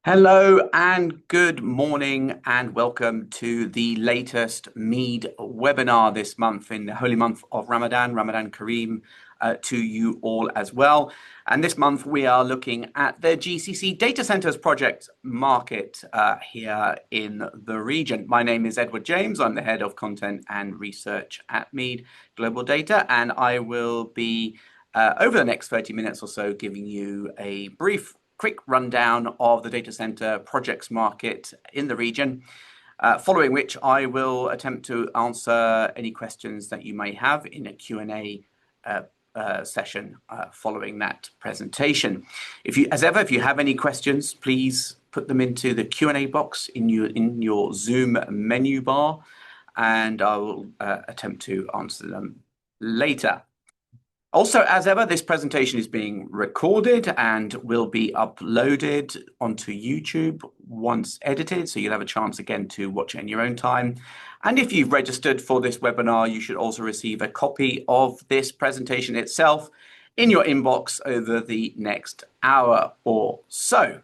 Hello and good morning, and welcome to the latest MEED webinar this month in the holy month of Ramadan, Ramadan Kareem to you all as well. And this month we are looking at the GCC Data Centres project market here in the region. My name is Edward James. I'm the head of content and research at MEED Global Data, and I will be over the next 30 minutes or so giving you a quick rundown of the data center projects market in the region, following which I will attempt to answer any questions that you may have in a Q&A session following that presentation. If you have any questions, please put them into the Q&A box in your Zoom menu bar, and I will attempt to answer them later. Also, as ever, this presentation is being recorded and will be uploaded onto YouTube once edited, so you'll have a chance again to watch it in your own time. And if you've registered for this webinar, you should also receive a copy of this presentation itself in your inbox over the next hour or so.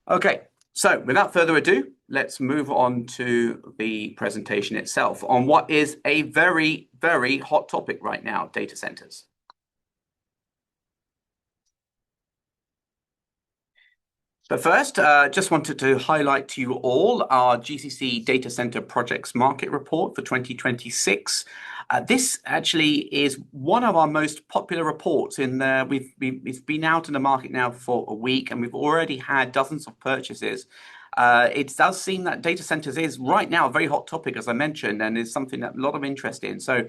Okay, so without further ado, let's move on to the presentation itself on what is a very, very hot topic right now, data centers. But first, just wanted to highlight to you all our GCC Data Center Projects Market Report for 2026. This actually is one of our most popular reports. It's been out in the market now for a week, and we've already had dozens of purchases. It does seem that data centers is right now a very hot topic, as I mentioned, and is something that a lot of interest in. So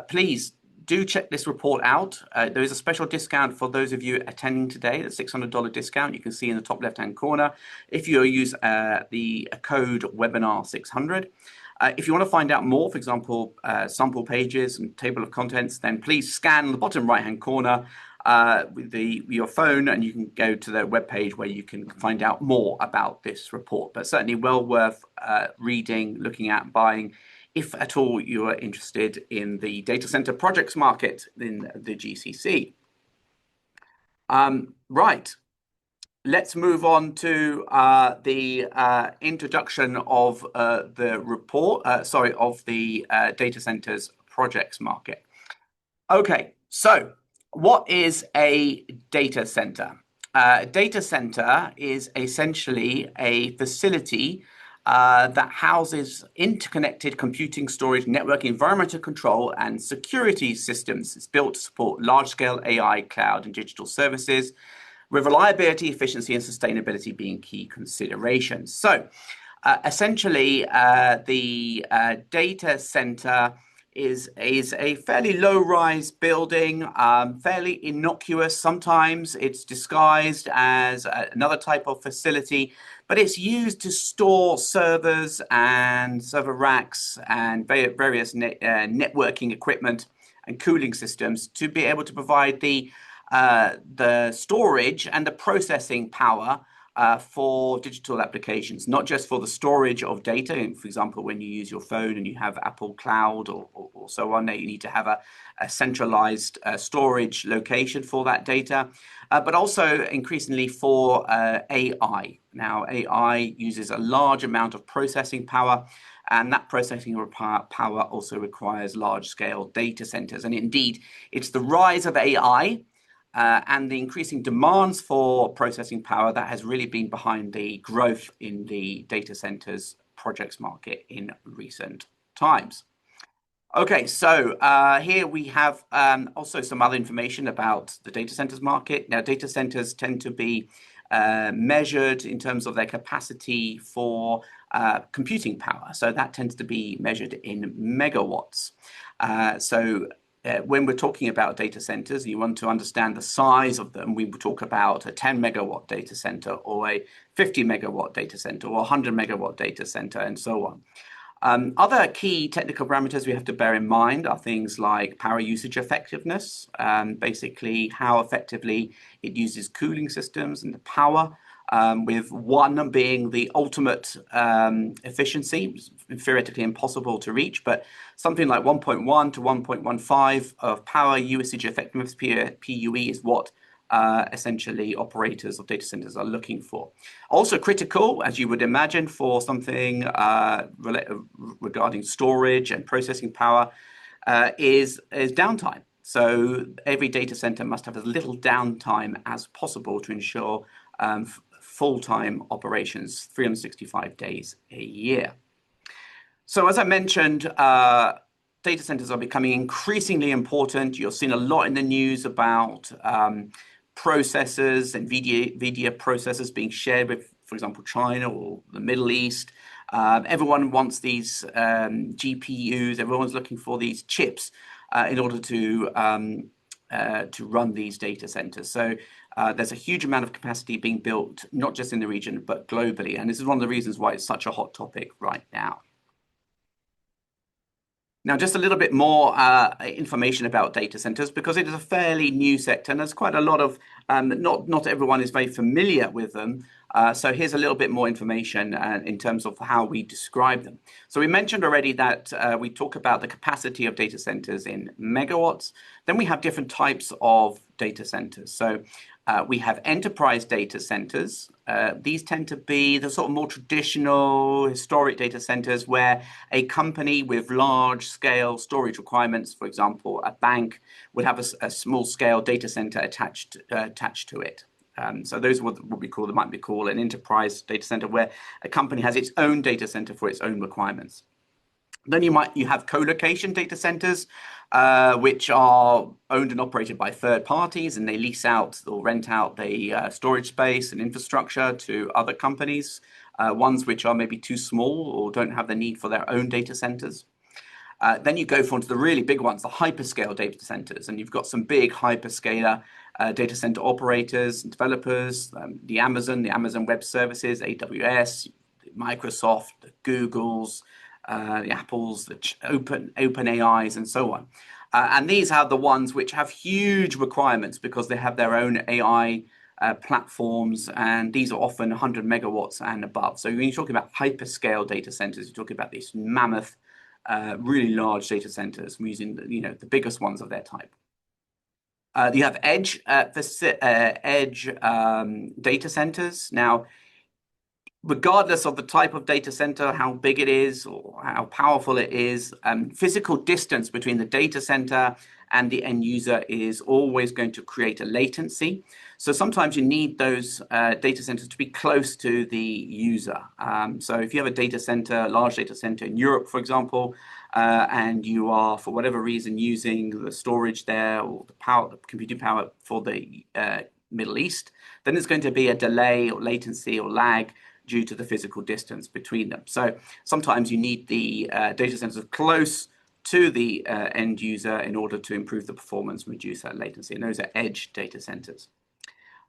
please do check this report out. There is a special discount for those of you attending today, the $600 discount you can see in the top left-hand corner if you use the code webinar600. If you want to find out more, for example, sample pages and table of contents, then please scan the bottom right-hand corner with your phone, and you can go to the webpage where you can find out more about this report. But certainly well worth reading, looking at, buying, if at all you are interested in the data center projects market in the GCC. Right. Let's move on to the introduction of the report, of the data centers projects market. Okay, so what is a data center? Data center is essentially a facility that houses interconnected computing, storage, network, environmental control, and security systems. It's built to support large-scale AI, cloud, and digital services, with reliability, efficiency, and sustainability being key considerations. So essentially, the data center is a fairly low-rise building, fairly innocuous. Sometimes it's disguised as another type of facility, but it's used to store servers and server racks and various networking equipment and cooling systems to be able to provide the storage and the processing power for digital applications, not just for the storage of data. For example, when you use your phone and you have Apple Cloud or so on, you need to have a centralized storage location for that data, but also increasingly for AI. Now, AI uses a large amount of processing power, and that processing power also requires large-scale data centers. And indeed, it's the rise of AI and the increasing demands for processing power that has really been behind the growth in the data centers projects market in recent times. Okay, so here we have also some other information about the data centers market. Now, data centers tend to be measured in terms of their capacity for computing power. So that tends to be measured in megawatts. When we're talking about data centers, you want to understand the size of them. We will talk about a 10 megawatt data center or a 50 megawatt data center or a 100 megawatt data center and so on. Other key technical parameters we have to bear in mind are things like power usage effectiveness, basically how effectively it uses cooling systems and the power, with one being the ultimate efficiency, theoretically impossible to reach, but something like 1.1 to 1.15 of power usage effectiveness, PUE, is what essentially operators of data centers are looking for. Also critical, as you would imagine, for something regarding storage and processing power is downtime. So every data center must have as little downtime as possible to ensure full-time operations, 365 days a year. So as I mentioned, data centers are becoming increasingly important. You're seeing a lot in the news about processors and NVIDIA processors being shared with, for example, China or the Middle East. Everyone wants these GPUs. Everyone's looking for these chips in order to run these data centers. So there's a huge amount of capacity being built, not just in the region, but globally. And this is one of the reasons why it's such a hot topic right now. Now, just a little bit more information about data centers, because it is a fairly new sector and there's quite a lot of, not everyone is very familiar with them. So here's a little bit more information in terms of how we describe them. So we mentioned already that we talk about the capacity of data centers in megawatts. Then we have different types of data centers. So we have enterprise data centers. These tend to be the sort of more traditional historic data centers where a company with large scale storage requirements, for example, a bank, would have a small scale data center attached to it. So those are what we call, might be called an enterprise data center, where a company has its own data center for its own requirements. Then you have co-location data centers, which are owned and operated by third parties, and they lease out or rent out the storage space and infrastructure to other companies, ones which are maybe too small or don't have the need for their own data centers. Then you go on to the really big ones, the hyperscale data centers, and you've got some big hyperscaler data center operators and developers, the Amazon Web Services, AWS, Microsoft, the Googles, the Apples, the open AIs, and so on. And these are the ones which have huge requirements because they have their own AI platforms, and these are often 100 megawatts and above. So when you're talking about hyperscale data centers, you're talking about these mammoth, really large data centers using the biggest ones of their type. You have edge data centers. Now, regardless of the type of data center, how big it is or how powerful it is, physical distance between the data center and the end user is always going to create a latency. So sometimes you need those data centers to be close to the user. So if you have a data center, a large data center in Europe, for example, and you are, for whatever reason, using the storage there or the computing power for the Middle East, then there's going to be a delay or latency or lag due to the physical distance between them. So sometimes you need the data centers close to the end user in order to improve the performance and reduce that latency. And those are edge data centers.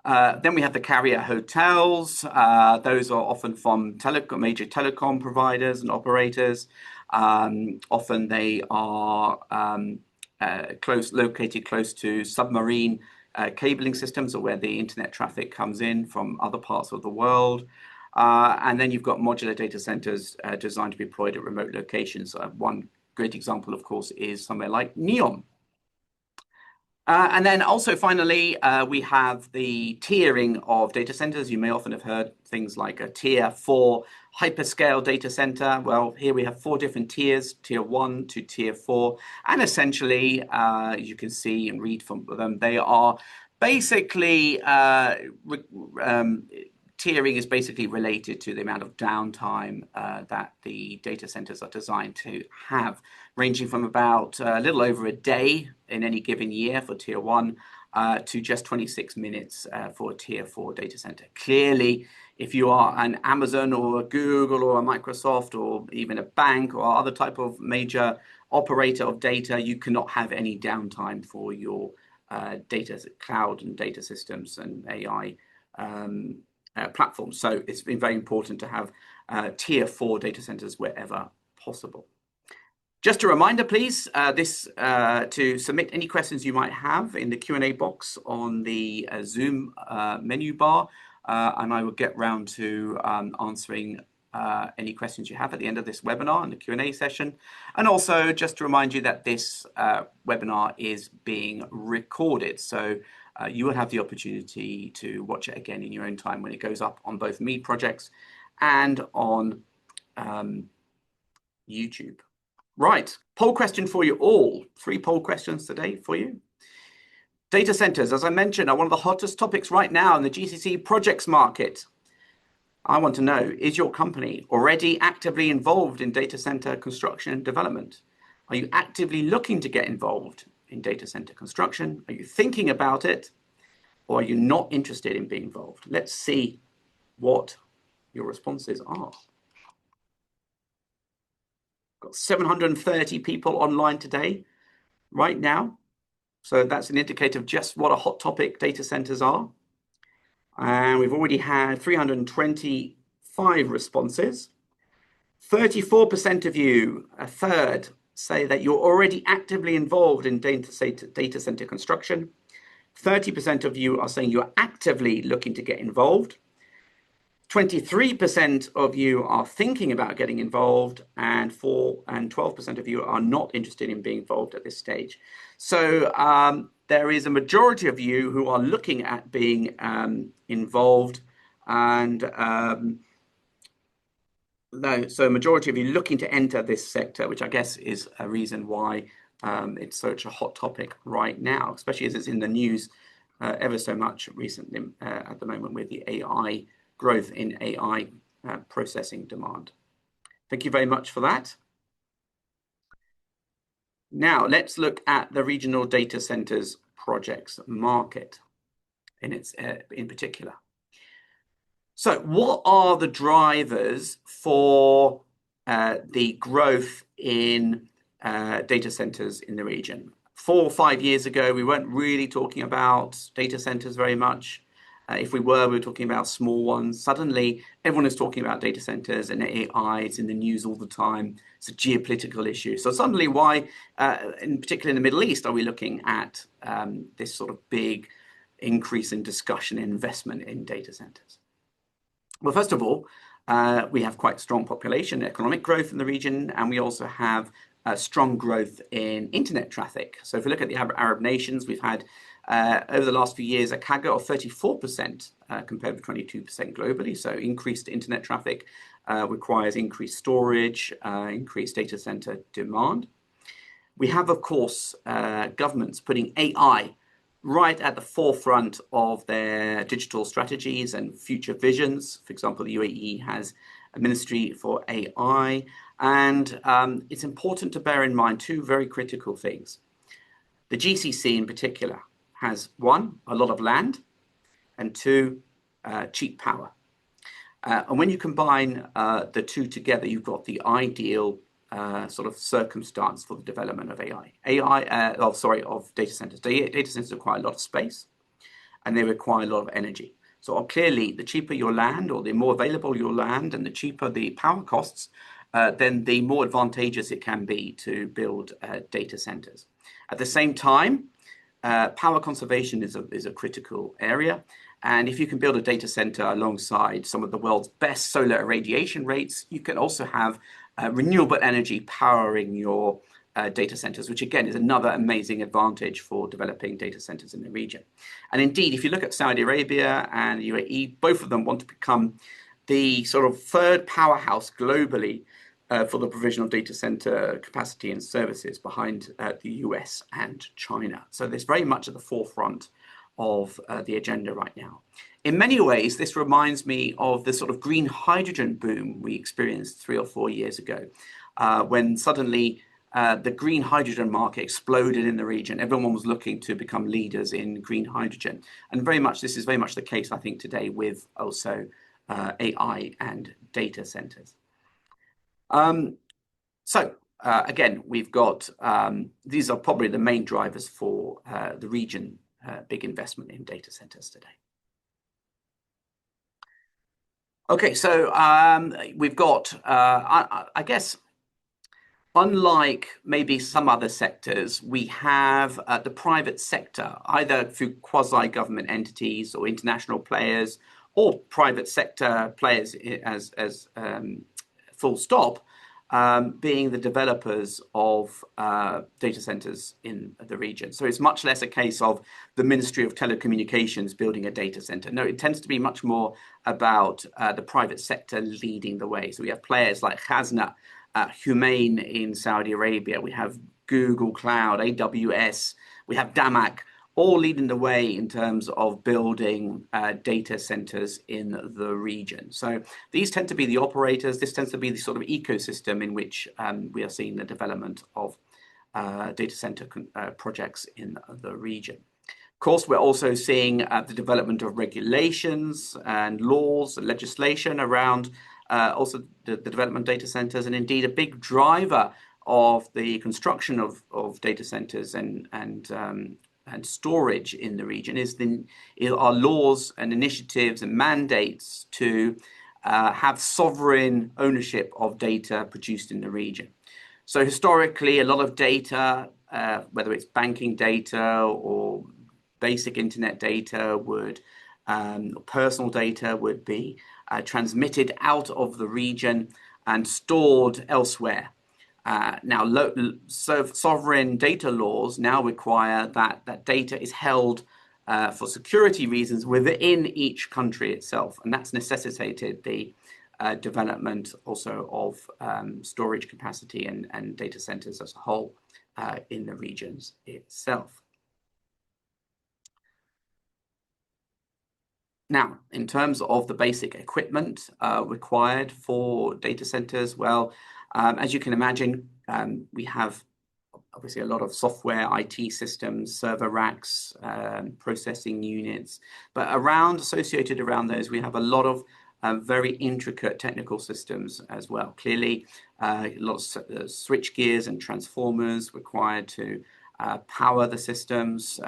Then we have the carrier hotels. Those are often from major telecom providers and operators. Often they are located close to submarine cabling systems, or where the internet traffic comes in from other parts of the world. And then you've got modular data centers designed to be deployed at remote locations. One great example, of course, is somewhere like NEOM. And then also, finally, we have the tiering of data centers. You may often have heard things like a tier 4 hyperscale data center. Well, here we have 4 different tiers, tier 1 to tier 4. And essentially, you can see and read from them, they are basically tiering is basically related to the amount of downtime that the data centers are designed to have, ranging from about a little over a day in any given year for tier 1 to just 26 minutes for a tier 4 data center. Clearly, if you are an Amazon or a Google or a Microsoft or even a bank or other type of major operator of data, you cannot have any downtime for your data cloud and data systems and AI platforms. So it's been very important to have tier 4 data centers wherever possible. Just a reminder, please, to submit any questions you might have in the Q&A box on the Zoom menu bar, and I will get round to answering any questions you have at the end of this webinar and the Q&A session. And also just to remind you that this webinar is being recorded. So you will have the opportunity to watch it again in your own time when it goes up on both MEED projects and on YouTube. Right, poll question for you all. 3 poll questions today for you. Data centers, as I mentioned, are one of the hottest topics right now in the GCC projects market. I want to know, is your company already actively involved in data center construction and development? Are you actively looking to get involved in data center construction? Are you thinking about it? Or are you not interested in being involved? Let's see what your responses are. Got 730 people online today, right now. So that's an indicator of just what a hot topic data centers are. And we've already had 325 responses. 34% of you, a third, say that you're already actively involved in data center construction. 30% of you are saying you're actively looking to get involved. 23% of you are thinking about getting involved, and 12% of you are not interested in being involved at this stage. So there is a majority of you who are looking at being involved, and so a majority of you looking to enter this sector, which I guess is a reason why it's such a hot topic right now, especially as it's in the news ever so much recently at the moment with the AI growth in AI processing demand. Thank you very much for that. Now let's look at the regional data centers projects market in particular. So what are the drivers for the growth in data centers in the region? 4 or 5 years ago, we weren't really talking about data centers very much. If we were talking about small ones. Suddenly, everyone is talking about data centers and AI. It's in the news all the time. It's a geopolitical issue. So suddenly, why, in particular in the Middle East, are we looking at this sort of big increase in discussion and investment in data centers? Well, first of all, we have quite strong population, economic growth in the region, and we also have strong growth in internet traffic. So if we look at the Arab nations, we've had over the last few years a CAGR of 34% compared with 22% globally. So increased internet traffic requires increased storage, increased data center demand. We have, of course, governments putting AI right at the forefront of their digital strategies and future visions. For example, the UAE has a ministry for AI. And it's important to bear in mind 2 very critical things. The GCC in particular has 1, a lot of land, and 2, cheap power. And when you combine the 2 together, you've got the ideal sort of circumstance for the development of of data centers. Data centers require a lot of space, and they require a lot of energy. So clearly, the cheaper your land, or the more available your land, and the cheaper the power costs, then the more advantageous it can be to build data centers. At the same time, power conservation is a critical area. And if you can build a data center alongside some of the world's best solar irradiation rates, you can also have renewable energy powering your data centers, which again is another amazing advantage for developing data centers in the region. And indeed, if you look at Saudi Arabia and the UAE, both of them want to become the sort of 3rd powerhouse globally for the provision of data center capacity and services behind the US and China. So this very much at the forefront of the agenda right now. In many ways, this reminds me of the sort of green hydrogen boom we experienced 3 or 4 years ago, when suddenly the green hydrogen market exploded in the region. Everyone was looking to become leaders in green hydrogen. And this is very much the case, I think, today with also AI and data centers. Again, we've got, these are probably the main drivers for the region, big investment in data centers today. Okay, so we've got, I guess, unlike maybe some other sectors, we have the private sector, either through quasi-government entities or international players, or private sector players as full stop, being the developers of data centers in the region. So it's much less a case of the Ministry of Telecommunications building a data center. No, it tends to be much more about the private sector leading the way. So we have players like Khazna, Humain in Saudi Arabia. We have Google Cloud, AWS. We have Damak, all leading the way in terms of building data centers in the region. So these tend to be the operators. This tends to be the sort of ecosystem in which we are seeing the development of data center projects in the region. Of course, we're also seeing the development of regulations and laws and legislation around also the development of data centers, and indeed a big driver of the construction of data centers and storage in the region are laws and initiatives and mandates to have sovereign ownership of data produced in the region. So historically, a lot of data, whether it's banking data or basic internet data, personal data would be transmitted out of the region and stored elsewhere. Now, sovereign data laws now require that data is held for security reasons within each country itself, and that's necessitated the development also of storage capacity and data centers as a whole in the regions itself. Now, in terms of the basic equipment required for data centers, well, as you can imagine, we have obviously a lot of software, IT systems, server racks, processing units, but associated around those, we have a lot of very intricate technical systems as well. Clearly, lots of switch gears and transformers required to power the systems,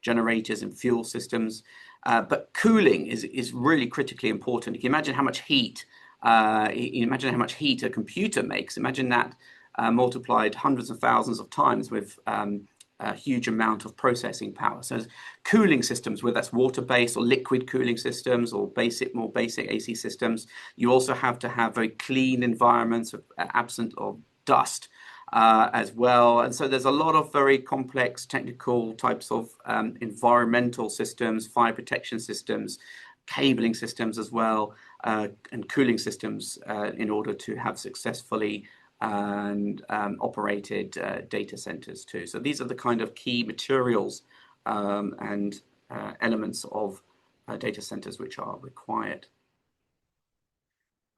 generators and fuel systems. But cooling is really critically important. You can imagine how much heat a computer makes. Imagine that multiplied hundreds of thousands of times with a huge amount of processing power. So cooling systems, whether that's water-based or liquid cooling systems or more basic AC systems, you also have to have very clean environments absent of dust as well. And so there's a lot of very complex technical types of environmental systems, fire protection systems, cabling systems as well, and cooling systems in order to have successfully and operated data centers too. So these are the kind of key materials and elements of data centers which are required.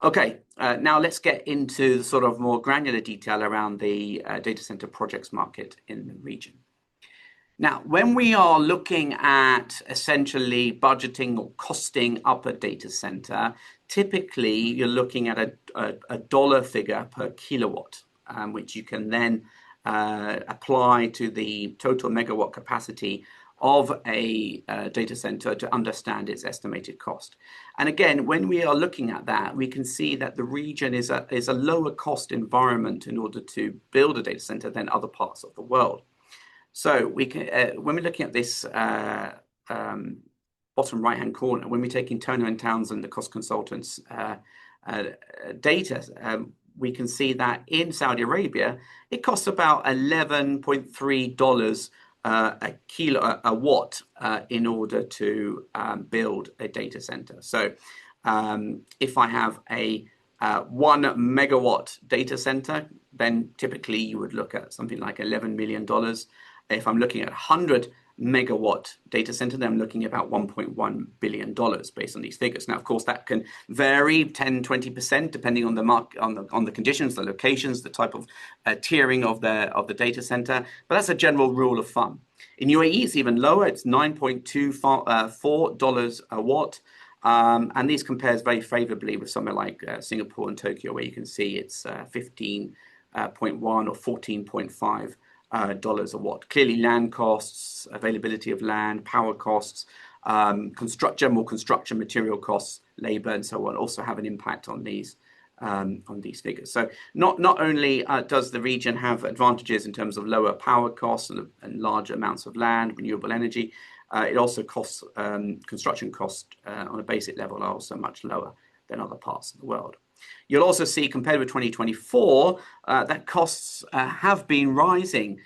Okay, now let's get into the sort of more granular detail around the data center projects market in the region. Now, when we are looking at essentially budgeting or costing up a data center, typically you're looking at a dollar figure per kilowatt, which you can then apply to the total megawatt capacity of a data center to understand its estimated cost. And again, when we are looking at that, we can see that the region is a lower cost environment in order to build a data center than other parts of the world. So we can, when we're looking at this bottom right-hand corner, when we're taking Turner & Townsend, the cost consultants' data, we can see that in Saudi Arabia, it costs about $11.3 a watt in order to build a data center. So if I have a 1 megawatt data center, then typically you would look at something like $11 million. If I'm looking at 100 megawatt data center, then I'm looking at about $1.1 billion based on these figures. Now, of course, that can vary 10, 20% depending on the market, on the conditions, the locations, the type of tiering of the data center. But that's a general rule of thumb. In UAE, it's even lower. It's $9.24 a watt. And these compares very favorably with somewhere like Singapore and Tokyo, where you can see it's 15.1 or 14.5 dollars a watt. Clearly, land costs, availability of land, power costs, general construction material costs, labor, and so on also have an impact on these figures. So not only does the region have advantages in terms of lower power costs and large amounts of land, renewable energy, it also construction costs on a basic level are also much lower than other parts of the world. You'll also see, compared with 2024, that costs have been rising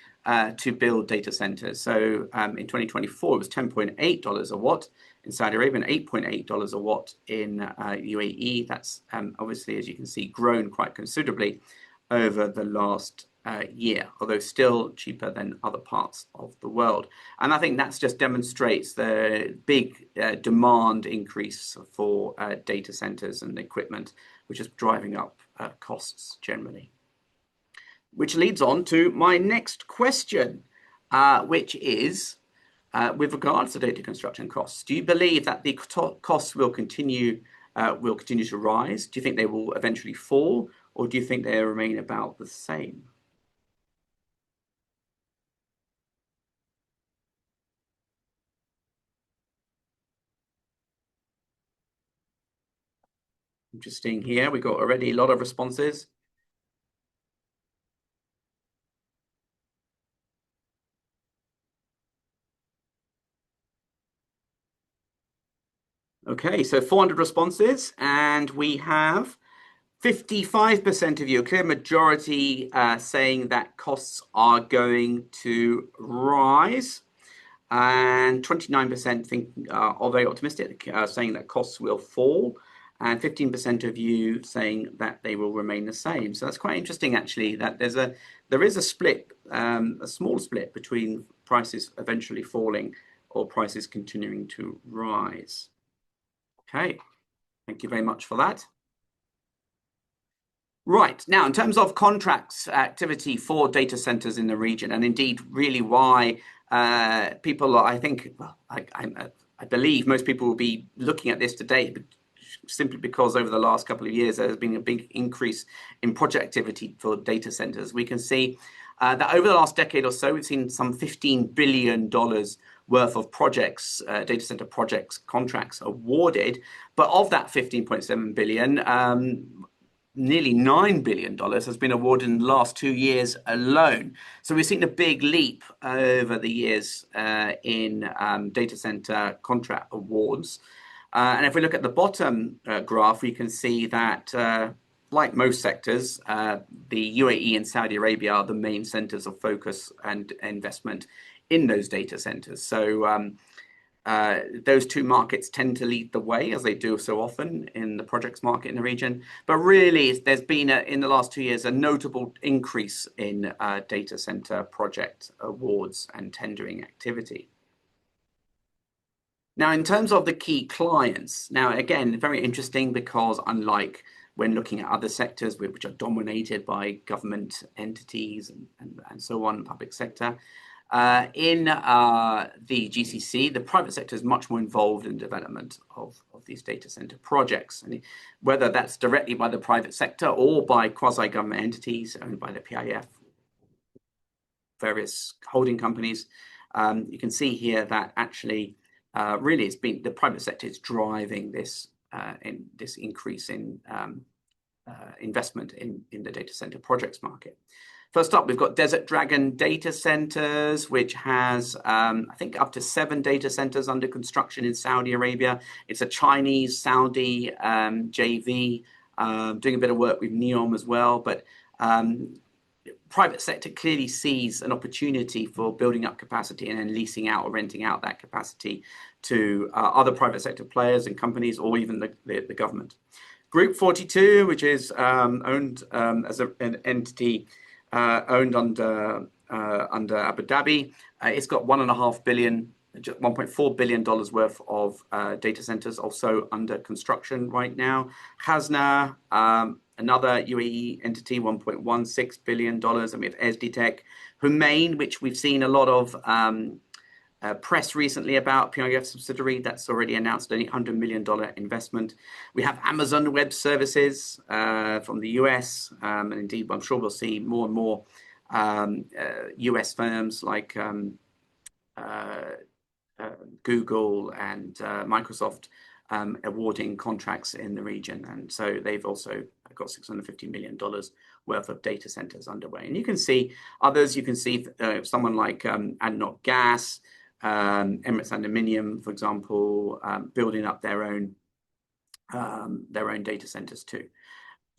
to build data centers. So in 2024, it was $10.8 a watt in Saudi Arabia and $8.8 a watt in UAE. That's obviously, as you can see, grown quite considerably over the last year, although still cheaper than other parts of the world. And I think that just demonstrates the big demand increase for data centers and equipment, which is driving up costs generally. Which leads on to my next question, which is with regards to data construction costs. Do you believe that the costs will continue to rise? Do you think they will eventually fall, or do you think they remain about the same? Interesting here. We've got already a lot of responses. Okay, so 400 responses, and we have 55% of you, a clear majority, saying that costs are going to rise, and 29% think are very optimistic, saying that costs will fall, and 15% of you saying that they will remain the same. So that's quite interesting, actually, that there is a split, a small split between prices eventually falling or prices continuing to rise. Okay, thank you very much for that. Right, now in terms of contracts activity for data centers in the region, and indeed really why people, I think, well, I believe most people will be looking at this today simply because over the last couple of years there has been a big increase in project activity for data centers. We can see that over the last decade or so, we've seen some $15 billion worth of projects, data center projects, contracts awarded. But of that 15.7 billion, nearly $9 billion has been awarded in the last 2 years alone. So we've seen a big leap over the years in data center contract awards. And if we look at the bottom graph, we can see that like most sectors, the UAE and Saudi Arabia are the main centers of focus and investment in those data centers. So those two markets tend to lead the way, as they do so often in the projects market in the region. But really, there's been, in the last 2 years, a notable increase in data center project awards and tendering activity. Now, in terms of the key clients, now, again, very interesting because unlike when looking at other sectors which are dominated by government entities and so on, public sector, in the GCC, the private sector is much more involved in development of these data center projects. And whether that's directly by the private sector or by quasi-government entities owned by the PIF, various holding companies, you can see here that actually really it's been the private sector is driving this increase in investment in the data center projects market. First up, we've got Desert Dragon Data Centers, which has, I think, up to 7 data centers under construction in Saudi Arabia. It's a Chinese-Saudi JV, doing a bit of work with NEOM as well. But private sector clearly sees an opportunity for building up capacity and then leasing out or renting out that capacity to other private sector players and companies, or even the government. Group 42, which is owned as an entity owned under Abu Dhabi. It's got $1.4 billion worth of data centers also under construction right now. Hasna, another UAE entity, $1.16 billion. And we have SDTech, Humain, which we've seen a lot of press recently about, PIF subsidiary that's already announced an $800 million investment. We have Amazon Web Services from the US, and indeed, I'm sure we'll see more and more US firms like Google and Microsoft awarding contracts in the region. And so they've also got $650 million worth of data centers underway. And you can see others, you can see someone like ADNOC Gas, Emirates Aluminium, for example, building up their own data centers too.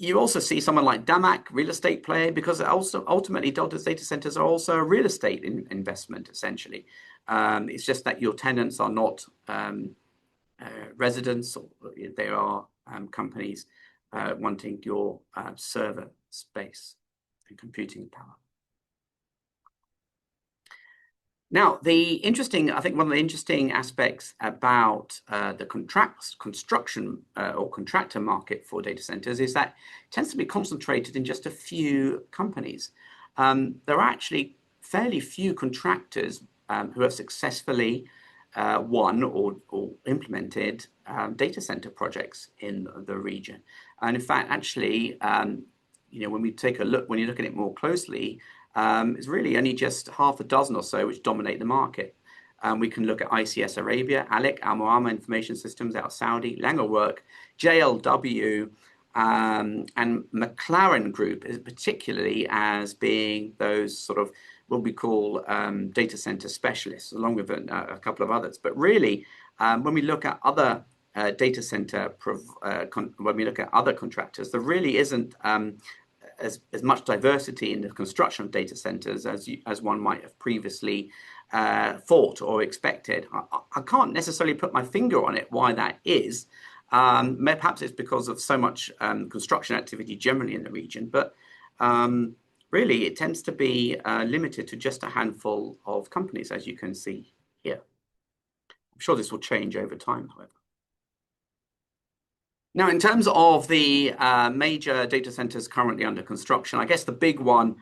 You also see someone like Damac, real estate player, because also ultimately data centers are also a real estate investment, essentially. It's just that your tenants are not residents, or they are companies wanting your server space and computing power. Now, I think one of the interesting aspects about the construction or contractor market for data centers is that it tends to be concentrated in just a few companies. There are actually fairly few contractors who have successfully won or implemented data center projects in the region. And in fact, actually, when we take a look, when you look at it more closely, it's really only just half a dozen or so which dominate the market. We can look at ICS Arabia, ALEC, Al Muammar Information Systems out of Saudi, Langerwerk, JLW, and McLaren Group, particularly as being those sort of what we call data center specialists, along with a couple of others. But really, when we look at other data center, when we look at other contractors, there really isn't as much diversity in the construction of data centers as one might have previously thought or expected. I can't necessarily put my finger on it why that is. Perhaps it's because of so much construction activity generally in the region, but really it tends to be limited to just a handful of companies, as you can see here. I'm sure this will change over time, however. Now, in terms of the major data centers currently under construction, I guess the big one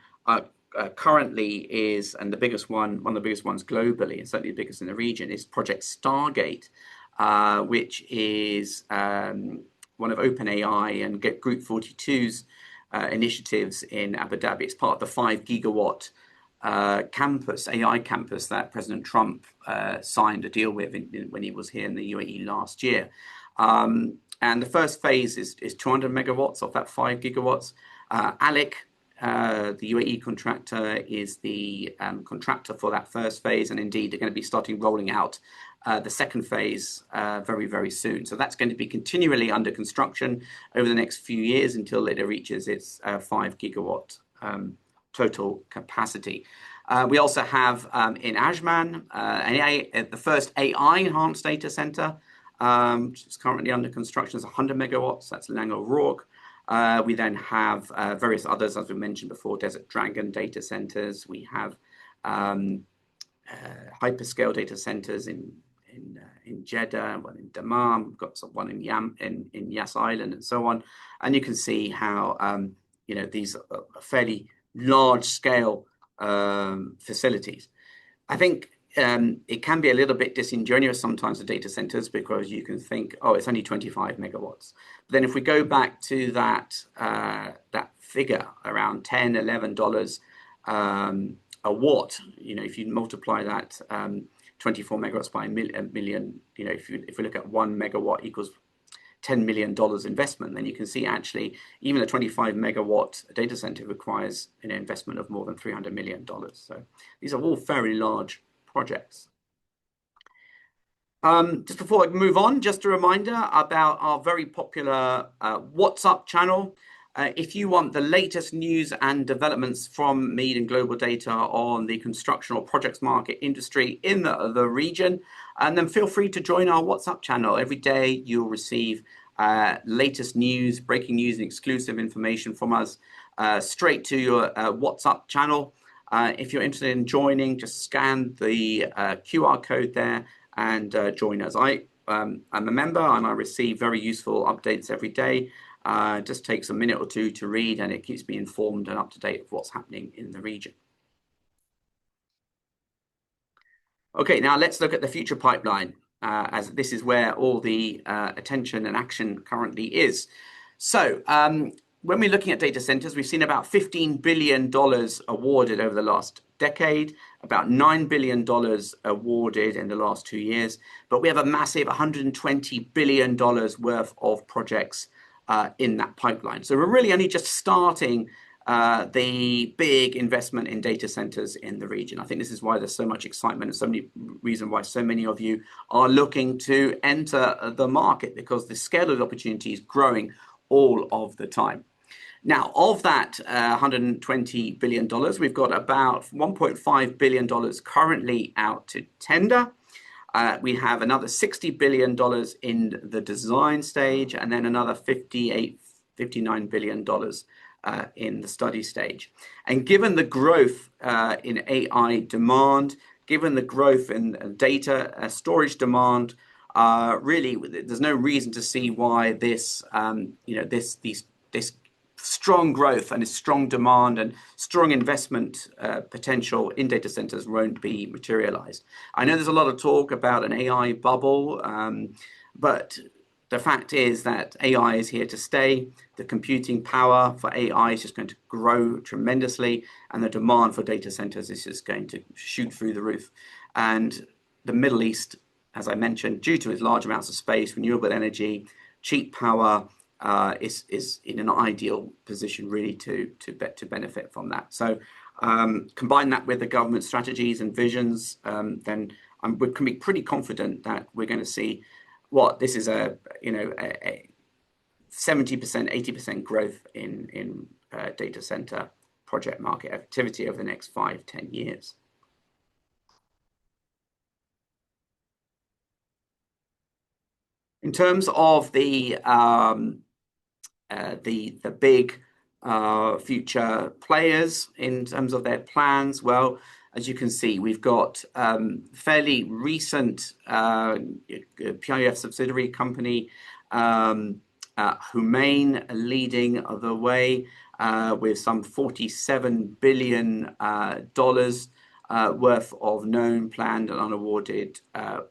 currently is, and the biggest one of the biggest ones globally, and certainly the biggest in the region, is Project Stargate, which is one of OpenAI and Group 42's initiatives in Abu Dhabi. It's part of the 5 gigawatt campus, AI campus that President Trump signed a deal with when he was here in the UAE last year. And the first phase is 200 megawatts of that 5 gigawatts. ALEC, the UAE contractor, is the contractor for that first phase. And indeed, they're going to be starting rolling out the second phase very, very soon. So that's going to be continually under construction over the next few years until it reaches its 5 gigawatt total capacity. We also have in Ajman, the first AI enhanced data center, which is currently under construction. It's 100 megawatts. That's Langerwerk. We then have various others, as we mentioned before, Desert Dragon data centers. We have hyperscale data centers in Jeddah, one in Dammam. We've got one in Yas Island, and so on. And you can see how these are fairly large scale facilities. I think it can be a little bit disingenuous sometimes with data centers, because you can think, oh, it's only 25 megawatts. But then if we go back to that figure around $10, $11 a watt, if you multiply that 24 megawatts by a million, if we look at 1 megawatt equals $10 million investment, then you can see actually even a 25 megawatt data center requires an investment of more than $300 million. So these are all very large projects. Just before I move on, just a reminder about our very popular WhatsApp channel. If you want the latest news and developments from MEED and Global Data on the construction or projects market industry in the region, and then feel free to join our WhatsApp channel. Every day you'll receive latest news, breaking news, and exclusive information from us straight to your WhatsApp channel. If you're interested in joining, just scan the QR code there and join us. I'm a member and I receive very useful updates every day. It just takes a minute or two to read, and it keeps me informed and up to date of what's happening in the region. Okay, now let's look at the future pipeline, as this is where all the attention and action currently is. So when we're looking at data centers, we've seen about $15 billion awarded over the last decade, about $9 billion awarded in the last 2 years. But we have a massive $120 billion worth of projects in that pipeline. So we're really only just starting the big investment in data centers in the region. I think this is why there's so much excitement and so many reasons why so many of you are looking to enter the market, because the scale of the opportunity is growing all of the time. Now, of that $120 billion, we've got about $1.5 billion currently out to tender. We have another $60 billion in the design stage, and then another $59 billion in the study stage. And given the growth in AI demand, given the growth in data storage demand, really, there's no reason to see why this strong growth and this strong demand and strong investment potential in data centers won't be materialized. I know there's a lot of talk about an AI bubble, but the fact is that AI is here to stay. The computing power for AI is just going to grow tremendously, and the demand for data centers is just going to shoot through the roof. And the Middle East, as I mentioned, due to its large amounts of space, renewable energy, cheap power, is in an ideal position really to benefit from that. So combine that with the government strategies and visions, then we can be pretty confident that we're going to see this is a 70%, 80% growth in data center project market activity over the next 5-10 years. In terms of the big future players in terms of their plans, well, as you can see, we've got fairly recent PIF subsidiary company, Humane, leading the way with some $47 billion worth of known, planned, and unawarded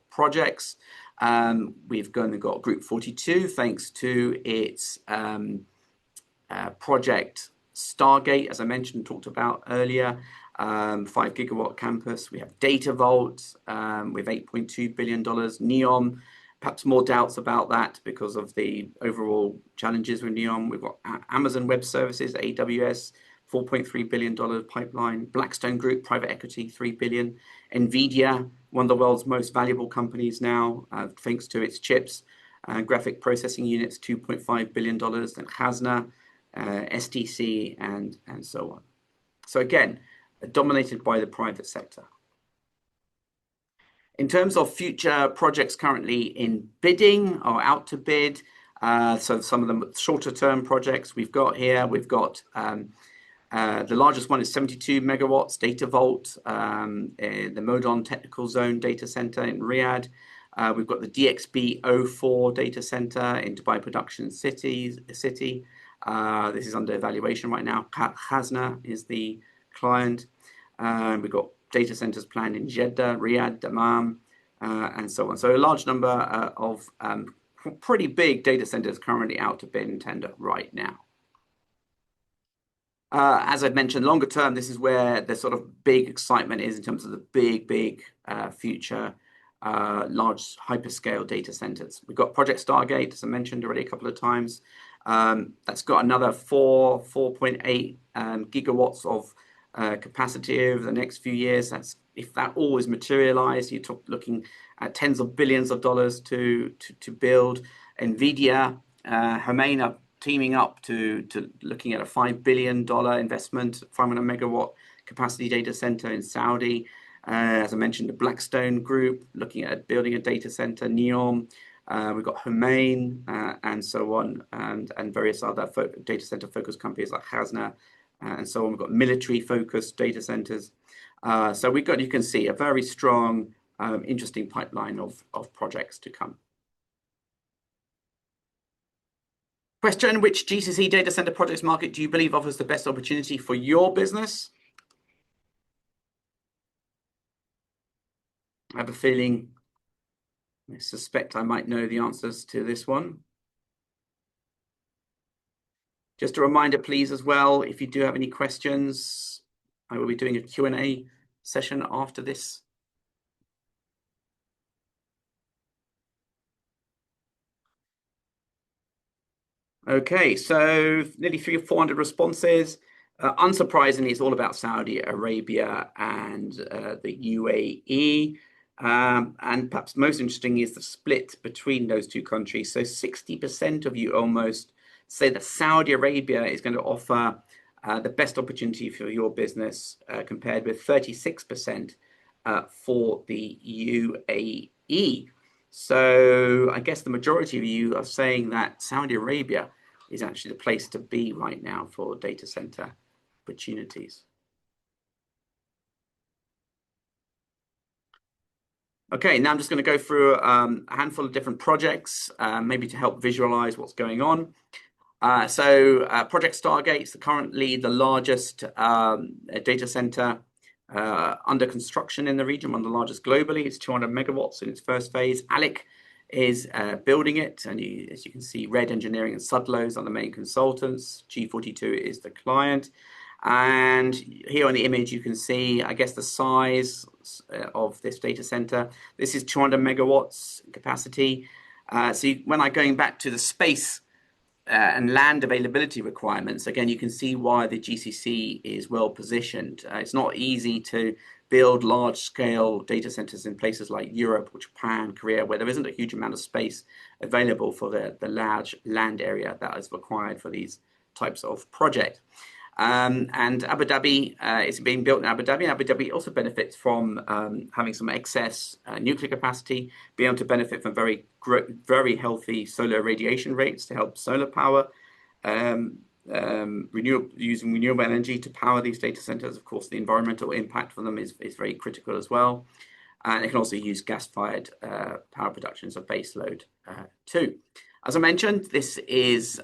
projects. We've got Group 42 thanks to its project Stargate, as I mentioned, talked about earlier, 5 gigawatt campus. We have Data Vault with $8.2 billion. Neom, perhaps more doubts about that because of the overall challenges with Neom. We've got Amazon Web Services, AWS, $4.3 billion pipeline. Blackstone Group, private equity, $3 billion. NVIDIA, one of the world's most valuable companies now, thanks to its chips, graphic processing units, $2.5 billion. Then Hasna, STC, and so on. So again, dominated by the private sector. In terms of future projects currently in bidding or out to bid, so some of the shorter term projects we've got here, we've got the largest one is 72 megawatts, Data Vault, the Modon Technical Zone data center in Riyadh. We've got the DXB04 data center in Dubai Production City. This is under evaluation right now. Hasna is the client. We've got data centers planned in Jeddah, Riyadh, Dammam, and so on. So a large number of pretty big data centers currently out to bid and tender right now. As I've mentioned, longer term, this is where the sort of big excitement is in terms of the big future large hyperscale data centers. We've got Project Stargate, as I mentioned already a couple of times. That's got another 4.8 gigawatts of capacity over the next few years. If that all is materialized, you're looking at tens of billions of dollars to build. NVIDIA, Humane are teaming up to looking at a $5 billion investment, 500 megawatt capacity data center in Saudi. As I mentioned, the Blackstone Group looking at building a data center, Neom. We've got Humane and so on, and various other data center focused companies like Hasna and so on. We've got military focused data centers. So you can see a very strong, interesting pipeline of projects to come. Question: which GCC data center projects market do you believe offers the best opportunity for your business? I have a feeling, I suspect I might know the answers to this one. Just a reminder, please, as well, if you do have any questions, I will be doing a Q&A session after this. Okay, so nearly 300 or 400 responses. Unsurprisingly, it's all about Saudi Arabia and the UAE. And perhaps most interesting is the split between those two countries. So 60% of you almost say that Saudi Arabia is going to offer the best opportunity for your business compared with 36% for the UAE. So I guess the majority of you are saying that Saudi Arabia is actually the place to be right now for data center opportunities. Okay, now I'm just going to go through a handful of different projects, maybe to help visualize what's going on. Project Stargate's currently the largest data center under construction in the region, one of the largest globally. It's 200 megawatts in its first phase. ALEC is building it, and as you can see, Red Engineering and Sudlows are the main consultants. G42 is the client. And here on the image, you can see, I guess, the size of this data center. This is 200 megawatts capacity. When I'm going back to the space and land availability requirements, again, you can see why the GCC is well positioned. It's not easy to build large-scale data centers in places like Europe, or Japan, Korea, where there isn't a huge amount of space available for the large land area that is required for these types of projects. And Abu Dhabi is being built in Abu Dhabi. Abu Dhabi also benefits from having some excess nuclear capacity, being able to benefit from very healthy solar radiation rates to help solar power, using renewable energy to power these data centers. Of course, the environmental impact for them is very critical as well. And it can also use gas-fired power production as a base load too. As I mentioned, this is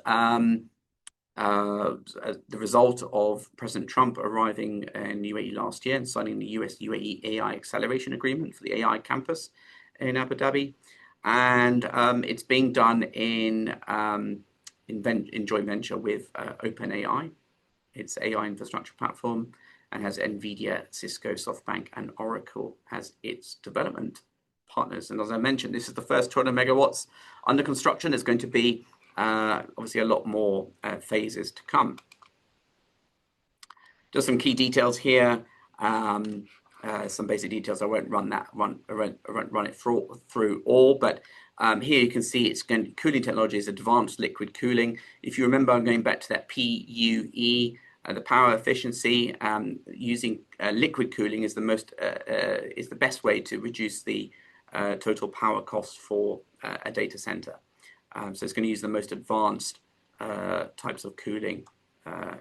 the result of President Trump arriving in UAE last year and signing the US-UAE AI Acceleration Agreement for the AI campus in Abu Dhabi. And it's being done in joint venture with OpenAI. It's AI infrastructure platform and has NVIDIA, Cisco, SoftBank, and Oracle as its development partners. And as I mentioned, this is the first 200 megawatts under construction. There's going to be obviously a lot more phases to come. Just some key details here. Some basic details. I won't run it through all, but here you can see it's cooling technology is advanced liquid cooling. If you remember, I'm going back to that PUE, the power efficiency. Using liquid cooling is the best way to reduce the total power cost for a data center. So it's going to use the most advanced types of cooling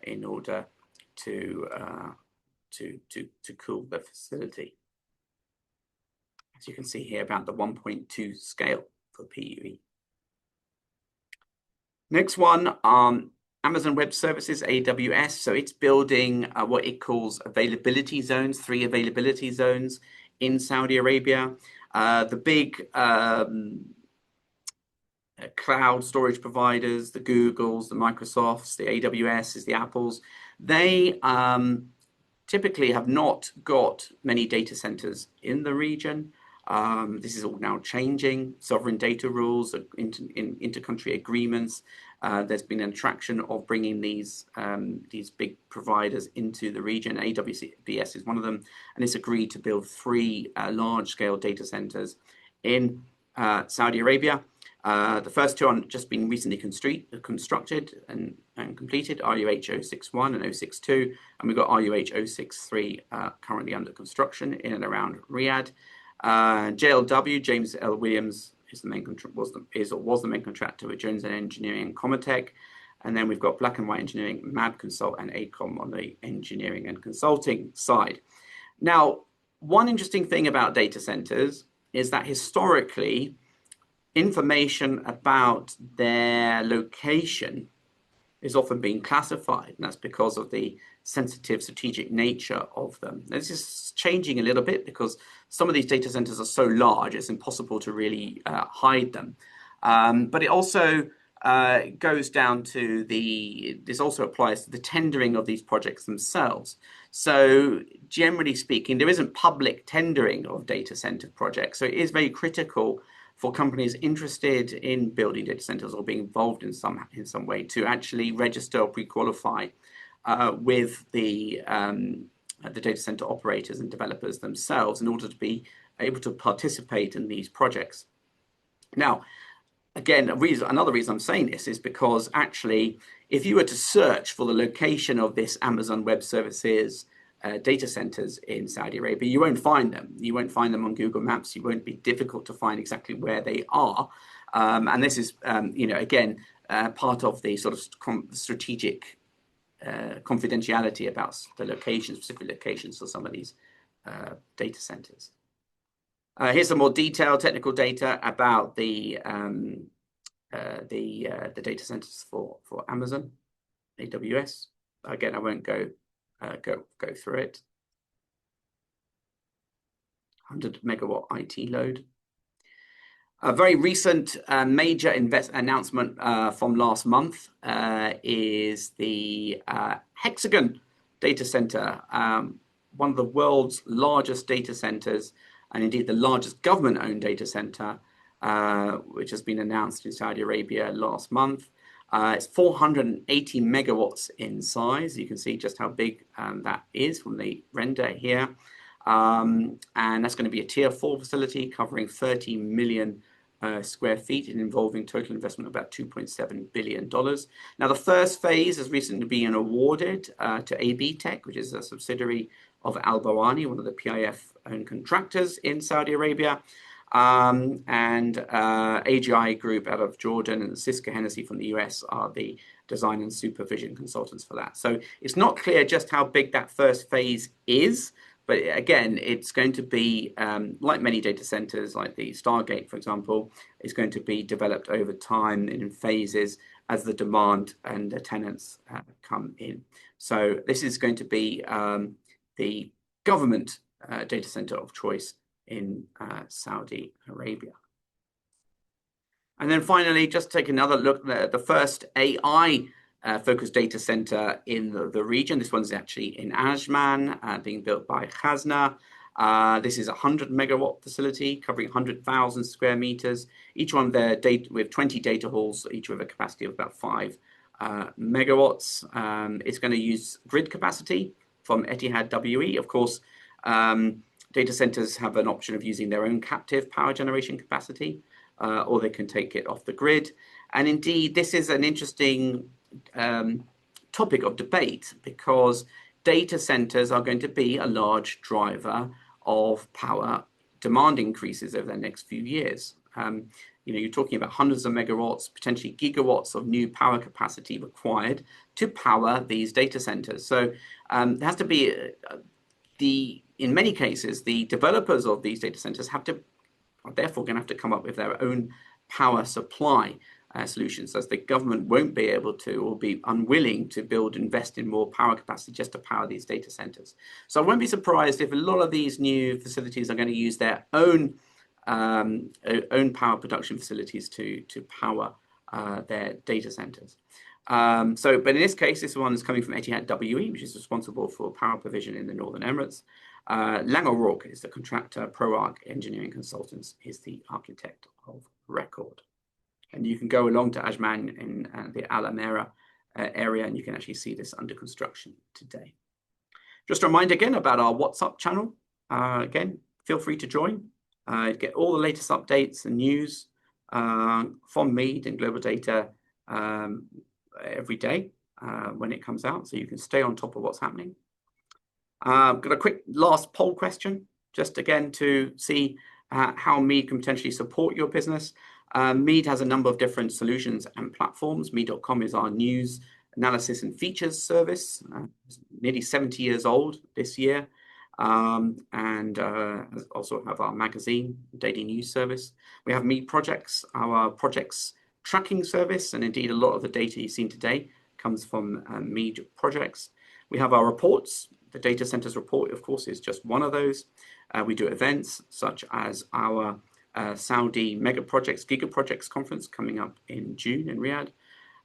in order to cool the facility. As you can see here, about the 1.2 scale for PUE. Next one, Amazon Web Services, AWS. So it's building what it calls availability zones, 3 availability zones in Saudi Arabia. The big cloud storage providers, the Googles, the Microsofts, the AWSs, the Apples, they typically have not got many data centers in the region. This is all now changing. Sovereign data rules, inter-country agreements. There's been an attraction of bringing these big providers into the region. AWS is one of them, and it's agreed to build 3 large-scale data centers in Saudi Arabia. The first 2 are just been recently constructed and completed, RUH 061 and 062, and we've got RUH 063 currently under construction in and around Riyadh. JLW, James L. Williams, was the main contractor with Jones Engineering and Comatech. And then we've got Black and White Engineering, MAB Consult, and ACOM on the engineering and consulting side. Now, one interesting thing about data centers is that historically, information about their location is often being classified, and that's because of the sensitive strategic nature of them. Now, this is changing a little bit because some of these data centers are so large, it's impossible to really hide them. But it also goes down to this also applies to the tendering of these projects themselves. So generally speaking, there isn't public tendering of data center projects. So it is very critical for companies interested in building data centers or being involved in some way to actually register or pre-qualify with the data center operators and developers themselves in order to be able to participate in these projects. Now, again, another reason I'm saying this is because actually, if you were to search for the location of this Amazon Web Services data centers in Saudi Arabia, you won't find them. You won't find them on Google Maps. You won't be difficult to find exactly where they are. And this is, again, part of the sort of strategic confidentiality about the locations, specific locations for some of these data centers. Here's some more detailed technical data about the data centers for Amazon, AWS. Again, I won't go through it. 100 megawatt IT load. A very recent major announcement from last month is the Hexagon data center, one of the world's largest data centers, and indeed the largest government-owned data center, which has been announced in Saudi Arabia last month. It's 480 megawatts in size. You can see just how big that is from the render here. And that's going to be a tier 4 facility covering 30 million square feet and involving total investment of about $2.7 billion. Now, the first phase has recently been awarded to AB Tech, which is a subsidiary of Al Bawani, one of the PIF-owned contractors in Saudi Arabia, and AGI Group out of Jordan and Cisco Hennessy from the US are the design and supervision consultants for that. So it's not clear just how big that first phase is. But again, it's going to be, like many data centers, like the Stargate, for example, is going to be developed over time in phases as the demand and the tenants come in. So this is going to be the government data center of choice in Saudi Arabia. And then finally, just take another look at the first AI focused data center in the region. This one's actually in Ajman, being built by Khazna. This is a 100 megawatt facility covering 100,000 square meters. Each one there with 20 data halls, each with a capacity of about 5 megawatts. It's going to use grid capacity from Etihad WE. Of course, data centers have an option of using their own captive power generation capacity, or they can take it off the grid. And indeed, this is an interesting topic of debate because data centers are going to be a large driver of power demand increases over the next few years. You're talking about hundreds of megawatts, potentially gigawatts of new power capacity required to power these data centers. So there has to be in many cases, the developers of these data centers are therefore going to have to come up with their own power supply solutions, as the government won't be able to or be unwilling to invest in more power capacity just to power these data centers. So I won't be surprised if a lot of these new facilities are going to use their own power production facilities to power their data centers. But in this case, this one is coming from Etihad WE, which is responsible for power provision in the Northern Emirates. Lang O'Rourke is the contractor. ProArc Engineering Consultants is the architect of record. And you can go along to Ajman in the Al Amera area, and you can actually see this under construction today. Just a reminder again about our WhatsApp channel. Again, feel free to join. Get all the latest updates and news from MEED and Global Data every day when it comes out, so you can stay on top of what's happening. Got a quick last poll question, just again to see how MEED can potentially support your business. MEED has a number of different solutions and platforms. MEED.com is our news analysis and features service. It's nearly 70 years old this year. And also have our magazine, daily news service. We have MEED Projects, our projects tracking service, and indeed a lot of the data you've seen today comes from MEED Projects. We have our reports. The Data Centers Report, of course, is just one of those. We do events such as our Saudi Mega Projects, Giga Projects Conference coming up in June in Riyadh.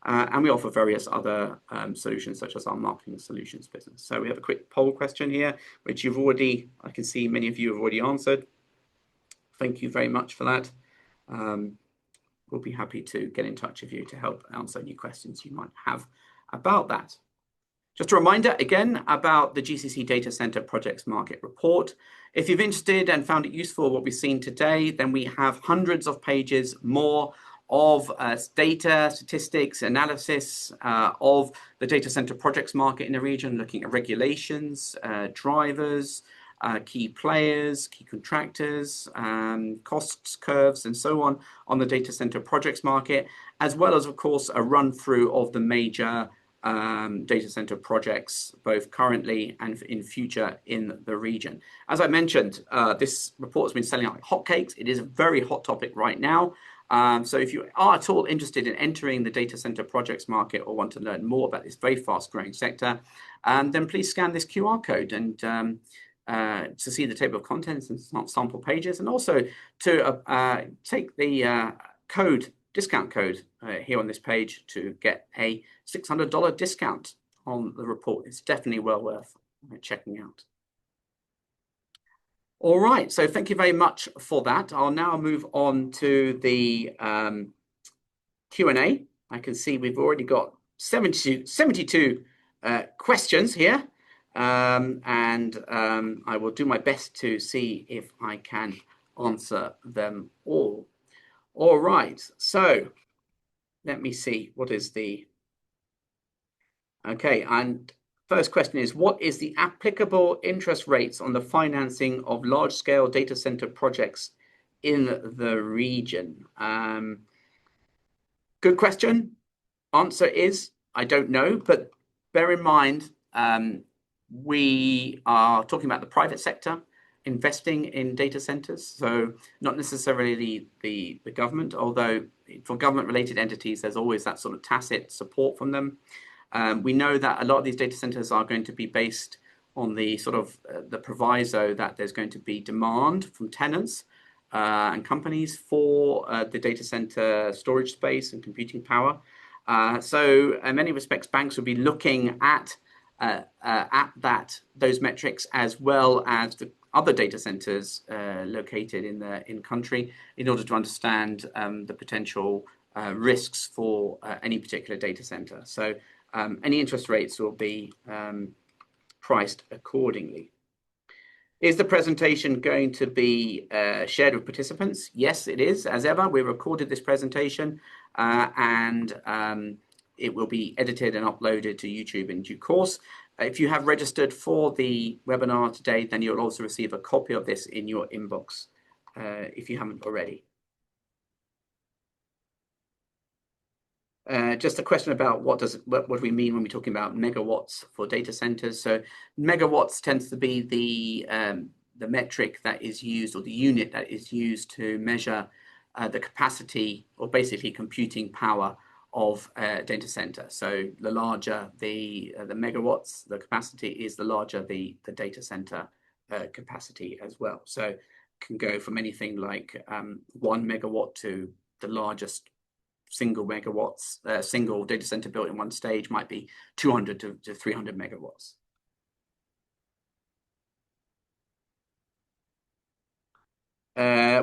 And we offer various other solutions such as our marketing solutions business. So we have a quick poll question here, which I can see many of you have already answered. Thank you very much for that. We'll be happy to get in touch with you to help answer any questions you might have about that. Just a reminder again about the GCC Data Center Projects Market Report. If you've interested and found it useful what we've seen today, then we have hundreds of pages more of data, statistics, analysis of the data center projects market in the region, looking at regulations, drivers, key players, key contractors, costs curves, and so on the data center projects market, as well as, of course, a run through of the major data center projects, both currently and in future in the region. As I mentioned, this report has been selling like hotcakes. It is a very hot topic right now. So if you are at all interested in entering the data center projects market or want to learn more about this very fast growing sector, then please scan this QR code and to see the table of contents and sample pages, and also to take the discount code here on this page to get a $600 discount on the report. It's definitely well worth checking out. All right, so thank you very much for that. I'll now move on to the Q&A. I can see we've already got 72 questions here, and I will do my best to see if I can answer them all. All right, so let me see, what is the... Okay, and first question is, what is the applicable interest rates on the financing of large-scale data center projects in the region? Good question. Answer is, I don't know, but bear in mind, we are talking about the private sector investing in data centers, so not necessarily the government, although for government-related entities, there's always that sort of tacit support from them. We know that a lot of these data centers are going to be based on the sort of the proviso that there's going to be demand from tenants and companies for the data center storage space and computing power. So in many respects, banks will be looking at those metrics, as well as the other data centers located in country, in order to understand the potential risks for any particular data center. So any interest rates will be priced accordingly. Is the presentation going to be shared with participants? Yes, it is. As ever, we recorded this presentation and it will be edited and uploaded to YouTube in due course. If you have registered for the webinar today, then you'll also receive a copy of this in your inbox if you haven't already. Just a question about what do we mean when we're talking about megawatts for data centers. So megawatts tends to be the metric that is used, or the unit that is used to measure the capacity, or basically computing power of a data center. So the larger the megawatts, the capacity is, the larger the data center capacity as well. So it can go from anything like 1 megawatt to the largest single megawatts. Single data center built in one stage might be 200 to 300 megawatts.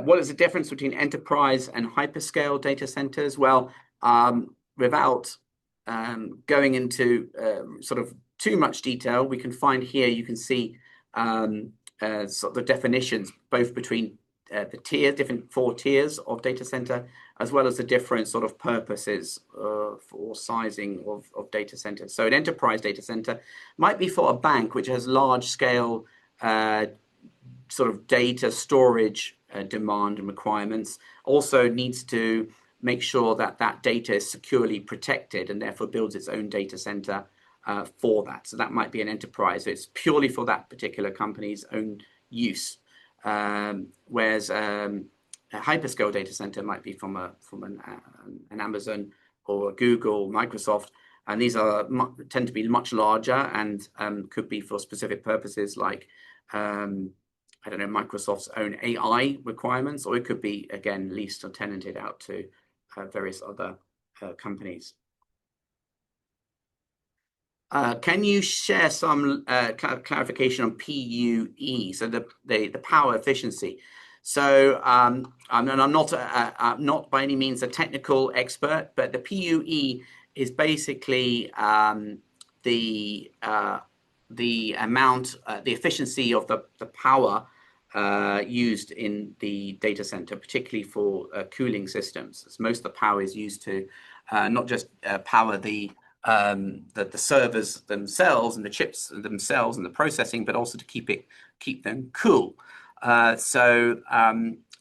What is the difference between enterprise and hyperscale data centers? Well, without going into sort of too much detail, we can find here, you can see sort of the definitions, both between the tier, different 4 tiers of data center, as well as the different sort of purposes for sizing of data centers. So an enterprise data center might be for a bank which has large scale sort of data storage demand and requirements, also needs to make sure that that data is securely protected, and therefore builds its own data center for that. So that might be an enterprise. So it's purely for that particular company's own use. Whereas a hyperscale data center might be from an Amazon or a Google, Microsoft, and these are tend to be much larger and could be for specific purposes like I don't know, Microsoft's own AI requirements, or it could be, again, leased or tenanted out to various other companies. Can you share some clarification on PUE, so the power efficiency? So I'm not by any means a technical expert, but the PUE is basically the amount, the efficiency of the power used in the data center, particularly for cooling systems. As most of the power is used to not just power the servers themselves and the chips themselves and the processing, but also to keep them cool.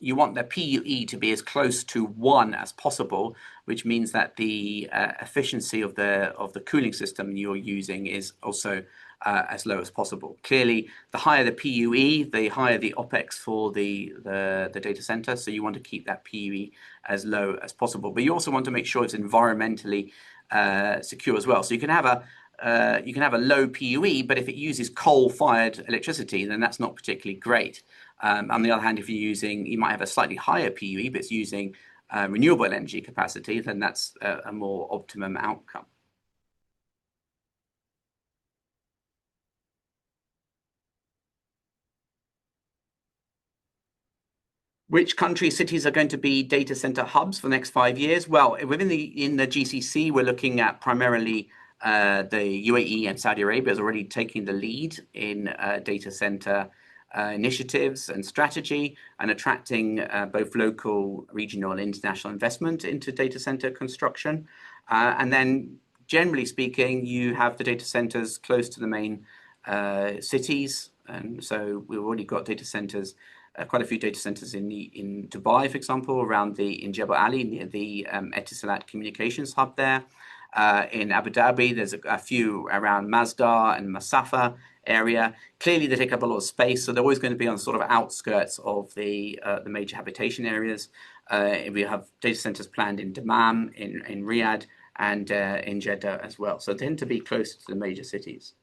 You want the PUE to be as close to 1 as possible, which means that the efficiency of the cooling system you're using is also as low as possible. Clearly, the higher the PUE, the higher the OPEX for the data center. So you want to keep that PUE as low as possible. But you also want to make sure it's environmentally secure as well. So you can have a low PUE, but if it uses coal-fired electricity, then that's not particularly great. On the other hand, if you might have a slightly higher PUE, but it's using renewable energy capacity, then that's a more optimum outcome. Which countries, cities are going to be data center hubs for the next 5 years? Well, in the GCC, we're looking at primarily the UAE and Saudi Arabia is already taking the lead in data center initiatives and strategy and attracting both local, regional, and international investment into data center construction. And then, generally speaking, you have the data centers close to the main cities. And so we've already got data centers. Quite a few data centers in Dubai, for example, in Jebel Ali near the Etisalat communications hub there. In Abu Dhabi, there's a few around Masdar and Masafa area. Clearly, they take up a lot of space, so they're always going to be on sort of outskirts of the major habitation areas. We have data centers planned in Dammam, in Riyadh, and in Jeddah as well. So they tend to be close to the major cities.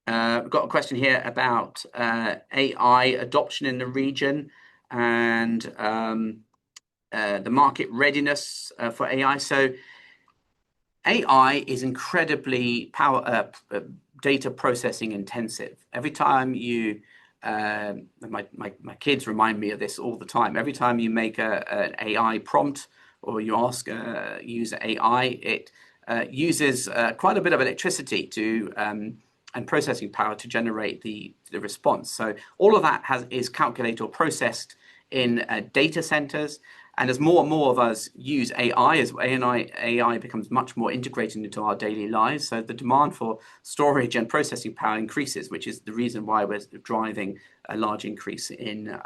We've got a question here about AI adoption in the region and the market readiness for AI. So AI is incredibly data processing intensive. Every time my kids remind me of this all the time. Every time you make an AI prompt or you ask use AI, it uses quite a bit of electricity and processing power to generate the response. So all of that is calculated or processed in data centers. And as more and more of us use AI, as AI becomes much more integrated into our daily lives, so the demand for storage and processing power increases, which is the reason why we're driving a large increase in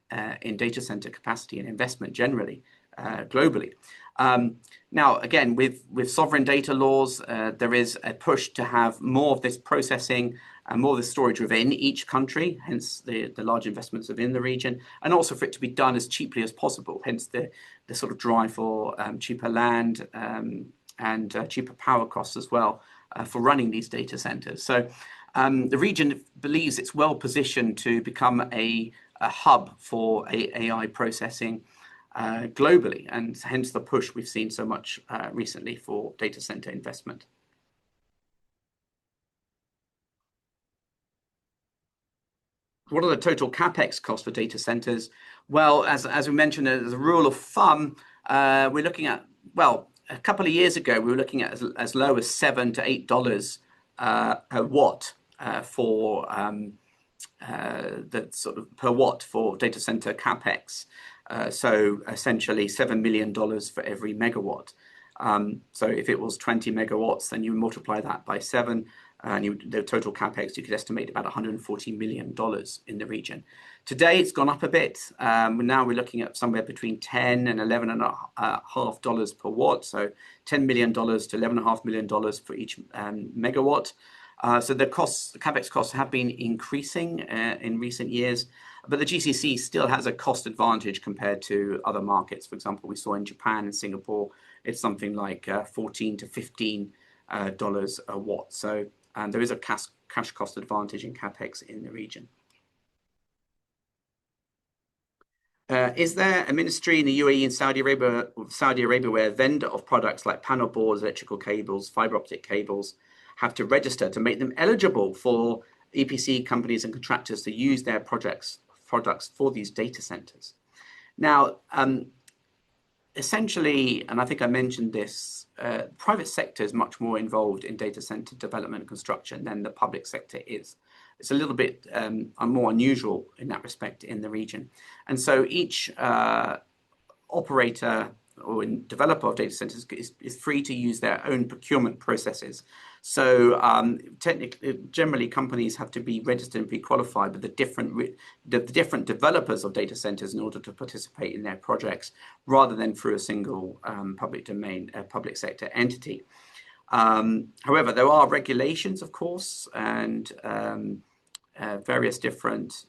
data center capacity and investment generally, globally. Now, again, with sovereign data laws, there is a push to have more of this processing and more of the storage within each country, hence the large investments within the region, and also for it to be done as cheaply as possible, hence the sort of drive for cheaper land and cheaper power costs as well for running these data centers. So the region believes it's well positioned to become a hub for AI processing globally, and hence the push we've seen so much recently for data center investment. What are the total capex costs for data centers? Well, as we mentioned, as a rule of thumb, we're looking at, well, a couple of years ago, we were looking at as low as $7 to $8 a watt for the sort of per watt for data center capex. So essentially $7 million for every megawatt. So if it was 20 megawatts, then you multiply that by 7, and the total capex you could estimate about $140 million in the region. Today it's gone up a bit. Now we're looking at somewhere between $10 and $11.5 per watt. So $10 million to $11.5 million for each megawatt. So the capex costs have been increasing in recent years, but the GCC still has a cost advantage compared to other markets. For example, we saw in Japan and Singapore, it's something like $14 to $15 a watt. So there is a cash cost advantage in capex in the region. Is there a ministry in the UAE and Saudi Arabia where a vendor of products like panel boards, electrical cables, fiber optic cables have to register to make them eligible for EPC companies and contractors to use their products for these data centers? Now, essentially, and I think I mentioned this, private sector is much more involved in data center development and construction than the public sector is. It's a little bit more unusual in that respect in the region. And so each operator or developer of data centers is free to use their own procurement processes. So technically, generally, companies have to be registered and pre-qualified with the different developers of data centers in order to participate in their projects, rather than through a single public domain, public sector entity. However, there are regulations, of course, and various different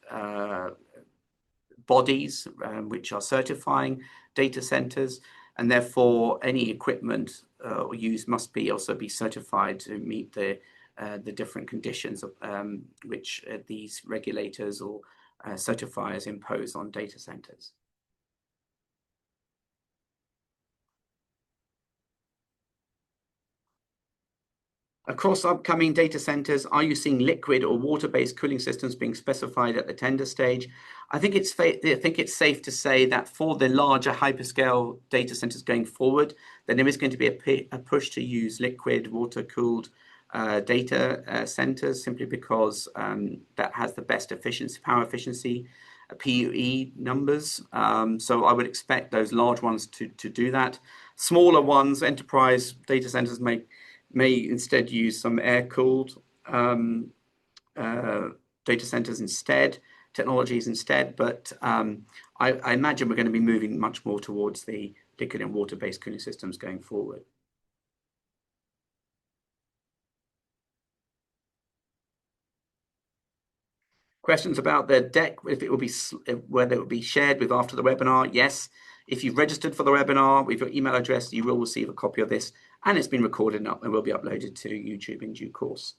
bodies which are certifying data centers, and therefore any equipment or use must also be certified to meet the different conditions of, which these regulators or certifiers impose on data centers. Across upcoming data centers, are you seeing liquid or water-based cooling systems being specified at the tender stage? I think it's safe to say that for the larger hyperscale data centers going forward, then there is going to be a push to use liquid water-cooled data centers, simply because that has the best power efficiency, PUE numbers. So I would expect those large ones to do that. Smaller ones, enterprise data centers may instead use some air-cooled data centers technologies instead. But I imagine we're going to be moving much more towards the liquid and water-based cooling systems going forward. Questions about the deck, if it will be, whether it will be shared with after the webinar. Yes, if you've registered for the webinar with your email address, you will receive a copy of this, and it's been recorded and will be uploaded to YouTube in due course.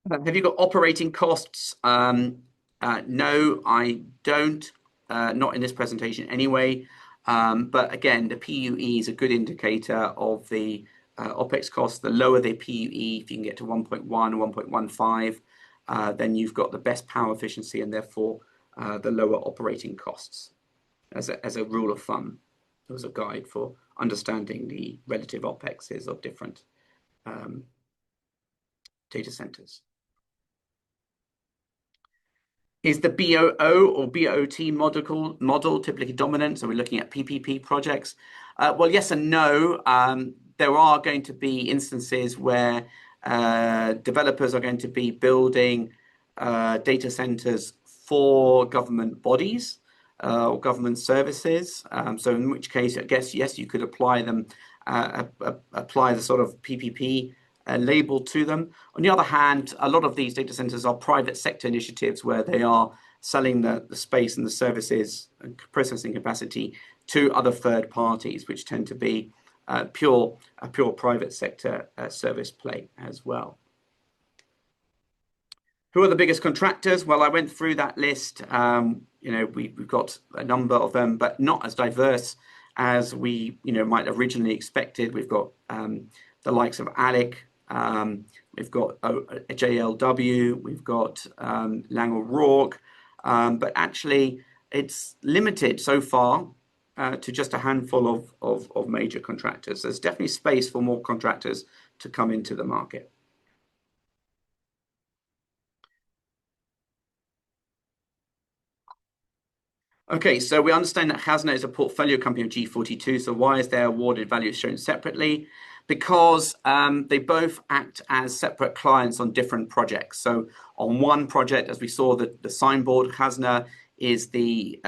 Have you got operating costs? No, I don't. Not in this presentation anyway. But again, the PUE is a good indicator of the OPEX costs. The lower the PUE, if you can get to 1.1 or 1.15, then you've got the best power efficiency and therefore the lower operating costs. As a rule of thumb, there was a guide for understanding the relative OPEXs of different data centers. Is the BOO or BOT model typically dominant? So we're looking at PPP projects. Well, yes and no. There are going to be instances where developers are going to be building data centers for government bodies or government services. So in which case, I guess, yes, you could apply the sort of PPP label to them. On the other hand, a lot of these data centers are private sector initiatives where they are selling the space and the services and processing capacity to other third parties, which tend to be a pure private sector service play as well. Who are the biggest contractors? Well, I went through that list. We've got a number of them, but not as diverse as we might originally expected. We've got the likes of ALEC. We've got JLW, we've got Lang O'Rourke, but actually it's limited so far to just a handful of major contractors. There's definitely space for more contractors to come into the market. Okay, so we understand that Hasna is a portfolio company of G42. So why is their awarded value shown separately? Because they both act as separate clients on different projects. So on one project, as we saw, the signboard, Hasna is the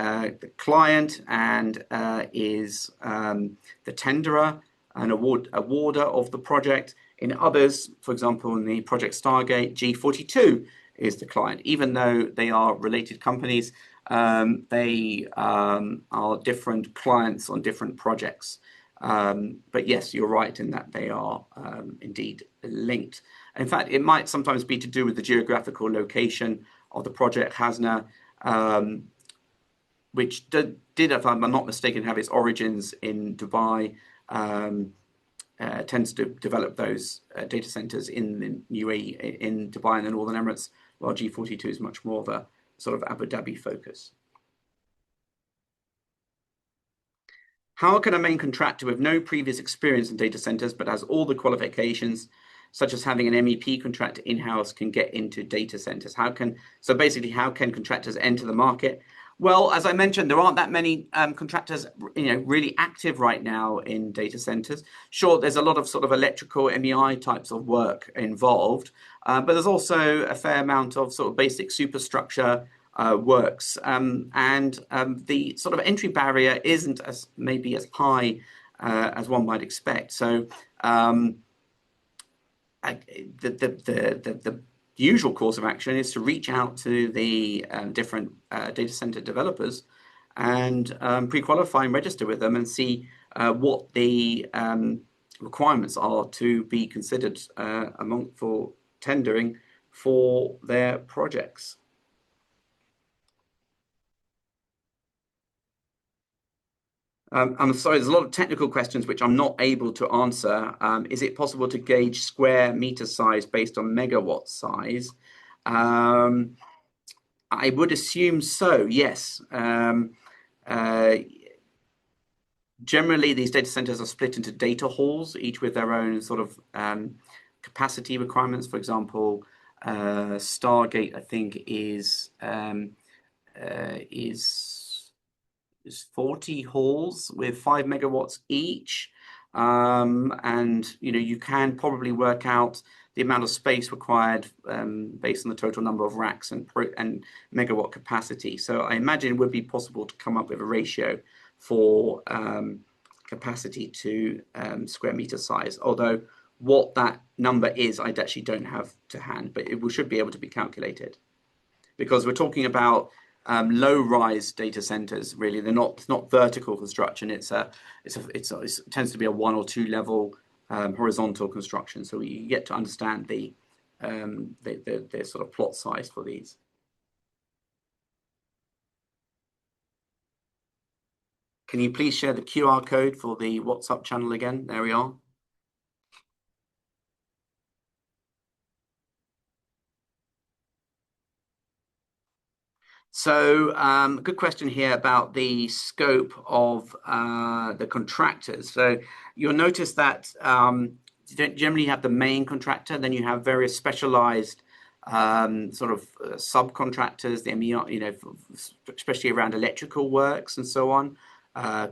client and is the tenderer and awarder of the project. In others, for example, in the project Stargate, G42 is the client. Even though they are related companies, they are different clients on different projects. But yes, you're right in that they are indeed linked. In fact, it might sometimes be to do with the geographical location of the project. Hasna, which did, if I'm not mistaken, have its origins in Dubai, tends to develop those data centers in the UAE, in Dubai and the Northern Emirates, while G42 is much more of a sort of Abu Dhabi focus. How can a main contractor with no previous experience in data centers but has all the qualifications, such as having an MEP contractor in-house, can get into data centers? So basically, how can contractors enter the market? Well, as I mentioned, there aren't that many contractors, really active right now in data centers. Sure, there's a lot of sort of electrical MEI types of work involved, but there's also a fair amount of sort of basic superstructure works, and the sort of entry barrier isn't as maybe as high as one might expect. So the usual course of action is to reach out to the different data center developers and pre-qualify and register with them and see what the requirements are to be considered for tendering for their projects. I'm sorry, there's a lot of technical questions which I'm not able to answer. Is it possible to gauge square meter size based on megawatt size? I would assume so, yes. Generally, these data centers are split into data halls, each with their own sort of capacity requirements. For example, Stargate, I think, is 40 halls with 5 megawatts each. And you can probably work out the amount of space required based on the total number of racks and megawatt capacity. So I imagine it would be possible to come up with a ratio for capacity to square meter size. Although what that number is, I actually don't have to hand, but it should be able to be calculated, because we're talking about low-rise data centers. Really, it's not vertical construction. It tends to be a 1 or 2 level horizontal construction. So you get to understand the sort of plot size for these. Can you please share the QR code for the WhatsApp channel again? There we are. So, good question here about the scope of the contractors. So you'll notice that you don't generally have the main contractor, then you have various specialized sort of subcontractors, the MER, especially around electrical works and so on,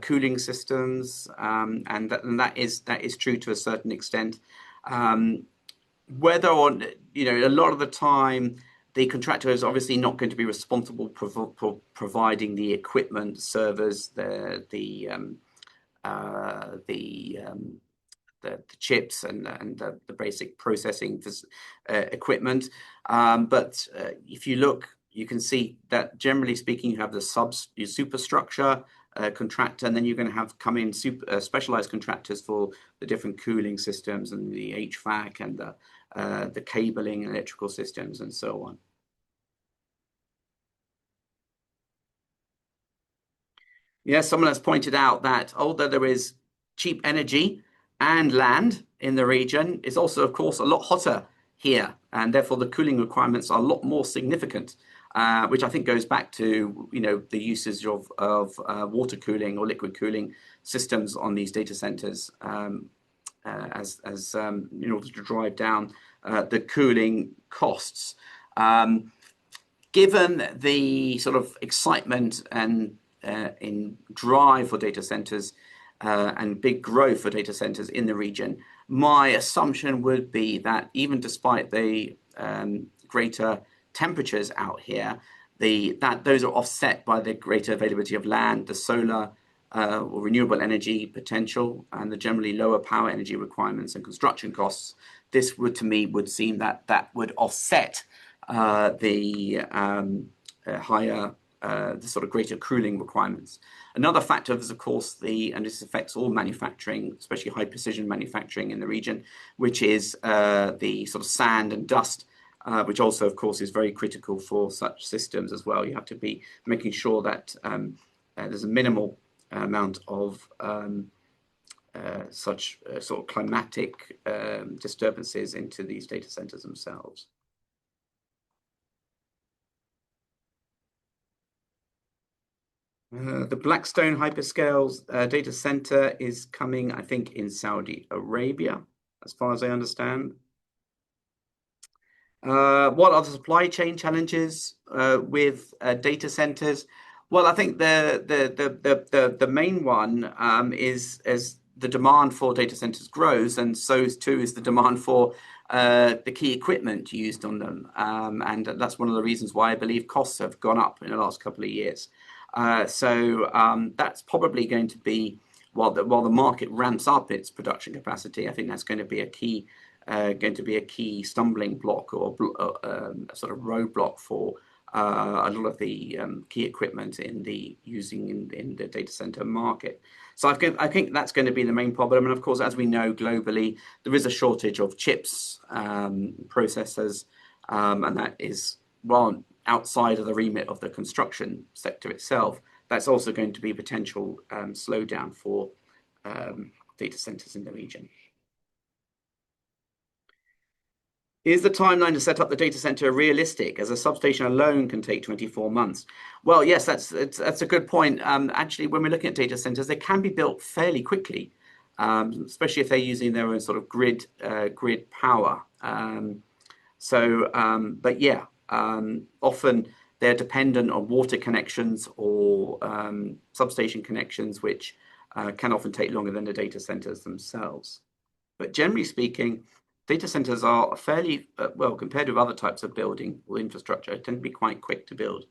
cooling systems, and that is true to a certain extent. Whether or a lot of the time, the contractor is obviously not going to be responsible for providing the equipment, servers, the chips and the basic processing equipment. But if you look, you can see that generally speaking, you have your superstructure contractor, and then you're going to have come in specialized contractors for the different cooling systems and the HVAC and the cabling and electrical systems and so on. Yes, someone has pointed out that although there is cheap energy and land in the region, it's also, of course, a lot hotter here, and therefore the cooling requirements are a lot more significant, which I think goes back to the usage of water cooling or liquid cooling systems on these data centers as in order to drive down the cooling costs. Given the sort of excitement and in drive for data centers and big growth for data centers in the region, my assumption would be that even despite the greater temperatures out here, that those are offset by the greater availability of land, the solar or renewable energy potential, and the generally lower power energy requirements and construction costs. This would, to me, would seem that would offset the higher, the sort of greater cooling requirements. Another factor is, of course, and this affects all manufacturing, especially high precision manufacturing in the region, which is the sort of sand and dust, which also, of course, is very critical for such systems as well. You have to be making sure that there's a minimal amount of such sort of climatic disturbances into these data centers themselves. The Blackstone hyperscale data center is coming, I think, in Saudi Arabia, as far as I understand. What are the supply chain challenges with data centers? Well, I think the main one is as the demand for data centers grows, and so too is the demand for the key equipment used on them. And that's one of the reasons why I believe costs have gone up in the last couple of years. That's probably going to be while the market ramps up its production capacity. I think that's going to be a key stumbling block or a sort of roadblock for a lot of the key equipment in the data center market. So I think that's going to be the main problem. And of course, as we know globally, there is a shortage of chips, processors, and that is, well, outside of the remit of the construction sector itself. That's also going to be a potential slowdown for data centers in the region. Is the timeline to set up the data center realistic, as a substation alone can take 24 months? Well, yes, that's a good point. Actually, when we're looking at data centers, they can be built fairly quickly, especially if they're using their own sort of grid power. But yeah, often they're dependent on water connections or substation connections, which can often take longer than the data centers themselves. But generally speaking, data centers are fairly, well, compared with other types of building or infrastructure, tend to be quite quick to build.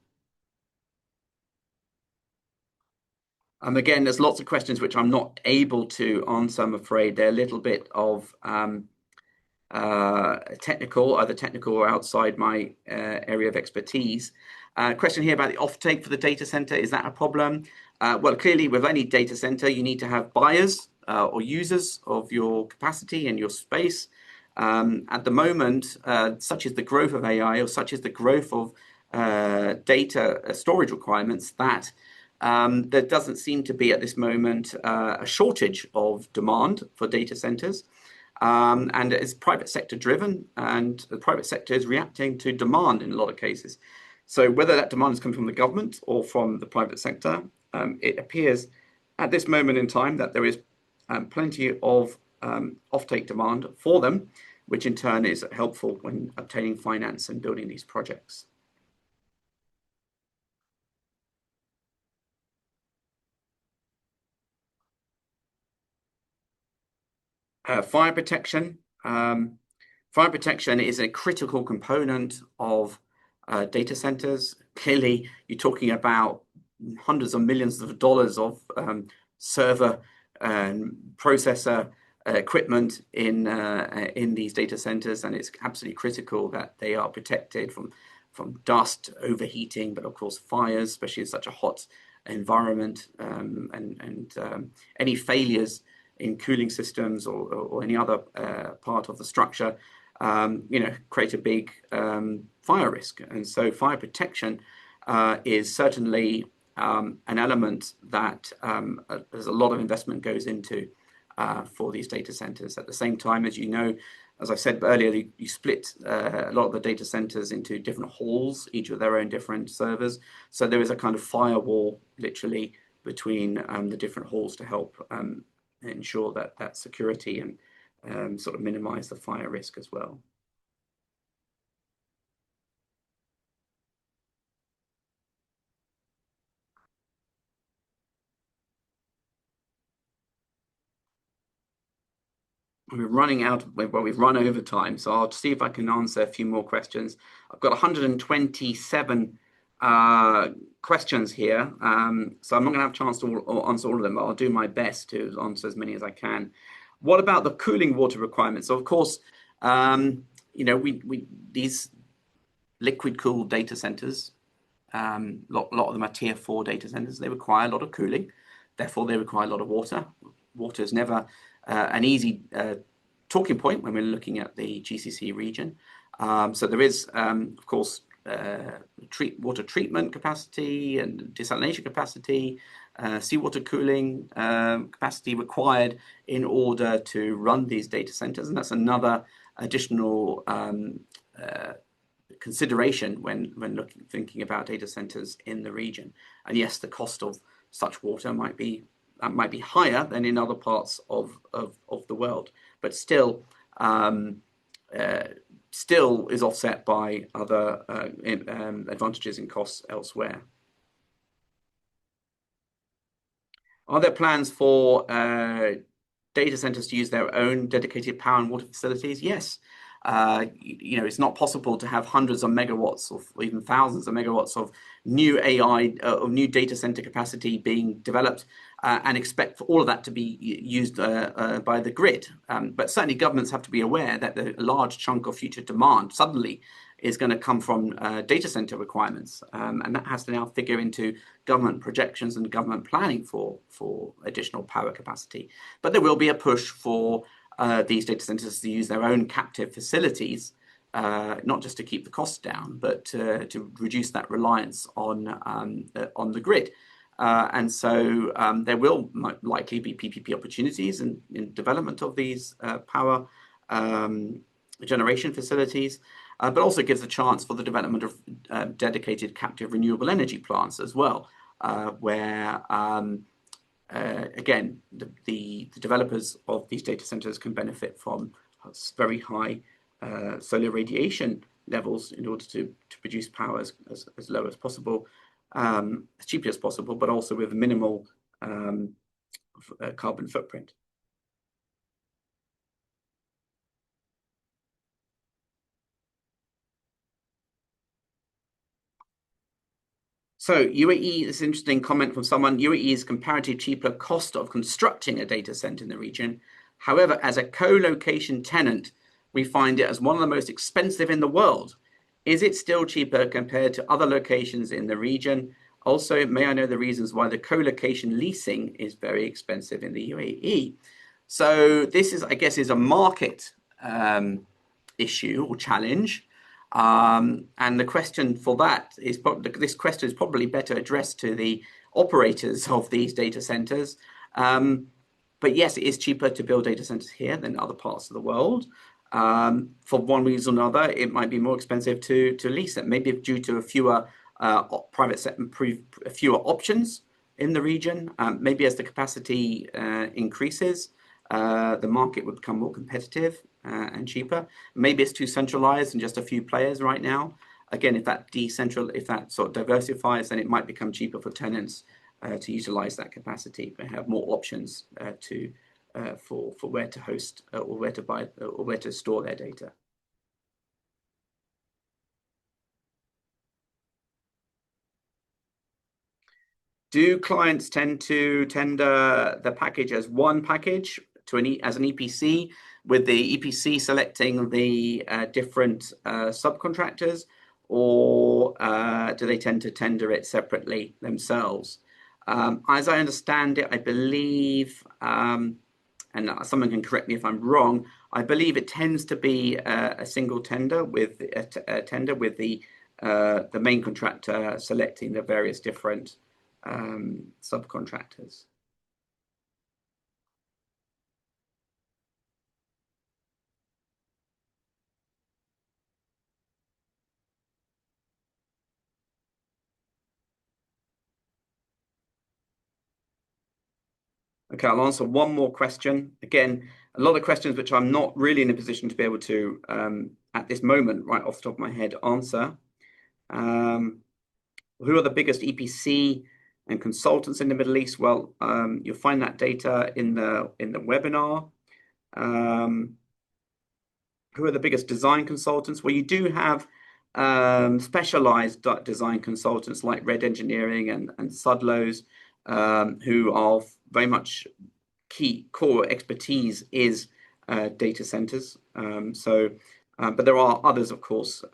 Again, there's lots of questions which I'm not able to answer, I'm afraid. They're a little bit of technical, either technical or outside my area of expertise. Question here about the offtake for the data center. Is that a problem? Well, clearly with any data center, you need to have buyers or users of your capacity and your space. At the moment, such is the growth of AI, or such is the growth of data storage requirements, that there doesn't seem to be at this moment a shortage of demand for data centers. And it's private sector driven, and the private sector is reacting to demand in a lot of cases. So whether that demand is coming from the government or from the private sector, it appears at this moment in time that there is plenty of offtake demand for them, which in turn is helpful when obtaining finance and building these projects. Fire protection. Fire protection is a critical component of data centers. Clearly, you're talking about hundreds of millions of dollars of server and processor equipment in these data centers, and it's absolutely critical that they are protected from dust, overheating, but of course fires, especially in such a hot environment, and any failures in cooling systems or any other part of the structure, create a big fire risk. And so fire protection is certainly an element that there's a lot of investment goes into for these data centers. At the same time, as you know, as I said earlier, you split a lot of the data centers into different halls, each with their own different servers. So there is a kind of firewall, literally, between the different halls to help ensure that security and sort of minimize the fire risk as well. We're running out, well, we've run over time, so I'll see if I can answer a few more questions. I've got 127 questions here, so I'm not going to have a chance to answer all of them, but I'll do my best to answer as many as I can. What about the cooling water requirements? So of course, these liquid cooled data centers, a lot of them are tier 4 data centers. They require a lot of cooling, therefore they require a lot of water. Water is never an easy talking point when we're looking at the GCC region. So there is, of course, water treatment capacity and desalination capacity, seawater cooling capacity required in order to run these data centers. And that's another additional consideration when thinking about data centers in the region. And yes, the cost of such water might be higher than in other parts of the world, but still is offset by other advantages and costs elsewhere. Are there plans for data centers to use their own dedicated power and water facilities? Yes. It's not possible to have hundreds of megawatts or even thousands of megawatts of new AI or new data center capacity being developed and expect for all of that to be used by the grid. But certainly governments have to be aware that a large chunk of future demand suddenly is going to come from data center requirements. And that has to now figure into government projections and government planning for additional power capacity. But there will be a push for these data centers to use their own captive facilities, not just to keep the costs down, but to reduce that reliance on the grid. And so there will likely be PPP opportunities in development of these power generation facilities, but also gives a chance for the development of dedicated captive renewable energy plants as well, where again, the developers of these data centers can benefit from very high solar radiation levels in order to produce power as low as possible, as cheaply as possible, but also with minimal carbon footprint. So UAE, this interesting comment from someone, UAE's comparatively cheaper cost of constructing a data center in the region. However, as a co-location tenant, we find it as one of the most expensive in the world. Is it still cheaper compared to other locations in the region? Also, may I know the reasons why the co-location leasing is very expensive in the UAE? So this is, I guess, is a market issue or challenge. And the question for that is this question is probably better addressed to the operators of these data centers. But yes, it is cheaper to build data centers here than other parts of the world. For one reason or another, it might be more expensive to lease it, maybe due to fewer options in the region. Maybe as the capacity increases, the market would become more competitive and cheaper. Maybe it's too centralized and just a few players right now. Again, if that sort of diversifies, then it might become cheaper for tenants to utilize that capacity and have more options for where to host or where to buy or where to store their data. Do clients tend to tender the package as one package as an EPC, with the EPC selecting the different subcontractors, or do they tend to tender it separately themselves? As I understand it, I believe, and someone can correct me if I'm wrong, I believe it tends to be a single tender with the main contractor selecting the various different subcontractors. Okay, I'll answer one more question. Again, a lot of questions which I'm not really in a position to be able to, at this moment, right off the top of my head, answer. Who are the biggest EPC and consultants in the Middle East? Well, you'll find that data in the webinar. Who are the biggest design consultants? Well, you do have specialized design consultants like Red Engineering and Sudlows, who are very much core expertise is data centers. But there are others, of course.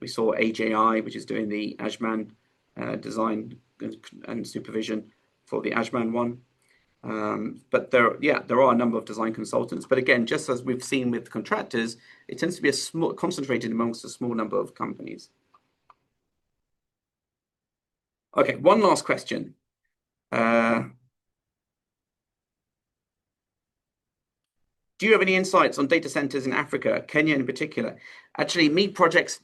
We saw AJI, which is doing the Ajman design and supervision for the Ajman one. But there are a number of design consultants. But again, just as we've seen with contractors, it tends to be concentrated amongst a small number of companies. Okay, one last question. Do you have any insights on data centers in Africa, Kenya in particular? Actually, MEED Projects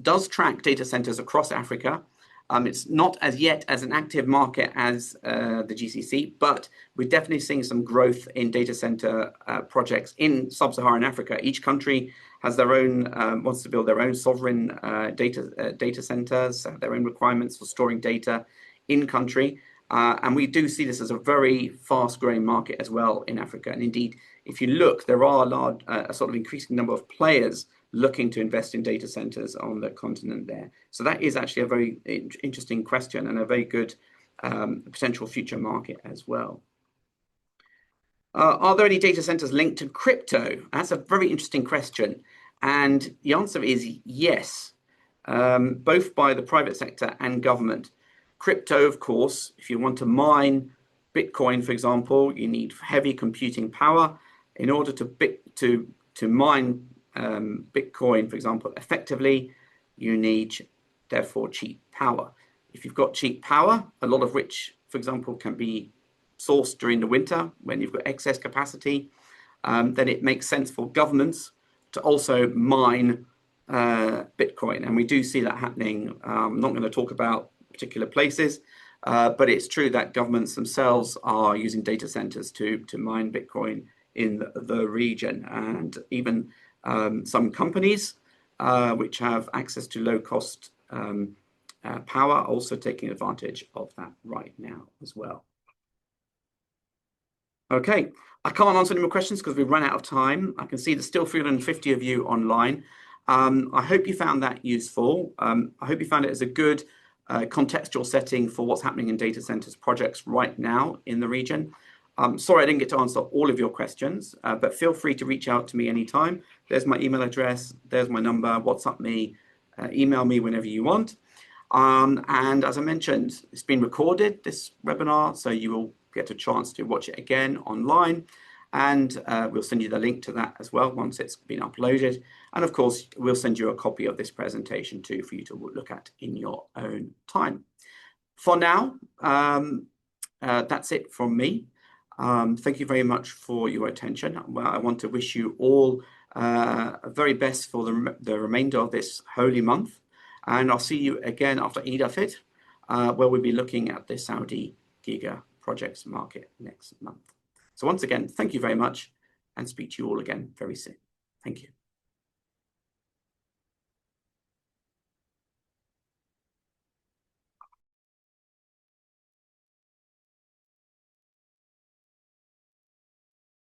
does track data centers across Africa. It's not as yet as an active market as the GCC, but we're definitely seeing some growth in data center projects in sub-Saharan Africa. Each country has their own, wants to build their own sovereign data centers, have their own requirements for storing data in country. And we do see this as a very fast-growing market as well in Africa. And indeed, if you look, there are a sort of increasing number of players looking to invest in data centers on the continent there. So that is actually a very interesting question and a very good potential future market as well. Are there any data centers linked to crypto? That's a very interesting question. And the answer is yes, both by the private sector and government. Crypto, of course, if you want to mine Bitcoin, for example, you need heavy computing power. In order to mine Bitcoin, for example, effectively, you need, therefore, cheap power. If you've got cheap power, a lot of which, for example, can be sourced during the winter when you've got excess capacity, then it makes sense for governments to also mine Bitcoin. And we do see that happening. I'm not going to talk about particular places, but it's true that governments themselves are using data centers to mine Bitcoin in the region. And even some companies which have access to low-cost power are also taking advantage of that right now as well. Okay, I can't answer any more questions because we've run out of time. I can see there's still 350 of you online. I hope you found that useful. I hope you found it as a good contextual setting for what's happening in data centers projects right now in the region. Sorry I didn't get to answer all of your questions, but feel free to reach out to me anytime. There's my email address, there's my number, WhatsApp me, email me whenever you want. And as I mentioned, it's been recorded, this webinar, so you will get a chance to watch it again online. And we'll send you the link to that as well once it's been uploaded. And of course, we'll send you a copy of this presentation too for you to look at in your own time. For now, that's it from me. Thank you very much for your attention. Well, I want to wish you all very best for the remainder of this holy month. And I'll see you again after Eid al-Fitr, where we'll be looking at the Saudi Giga projects market next month. So once again, thank you very much and speak to you all again very soon. Thank you.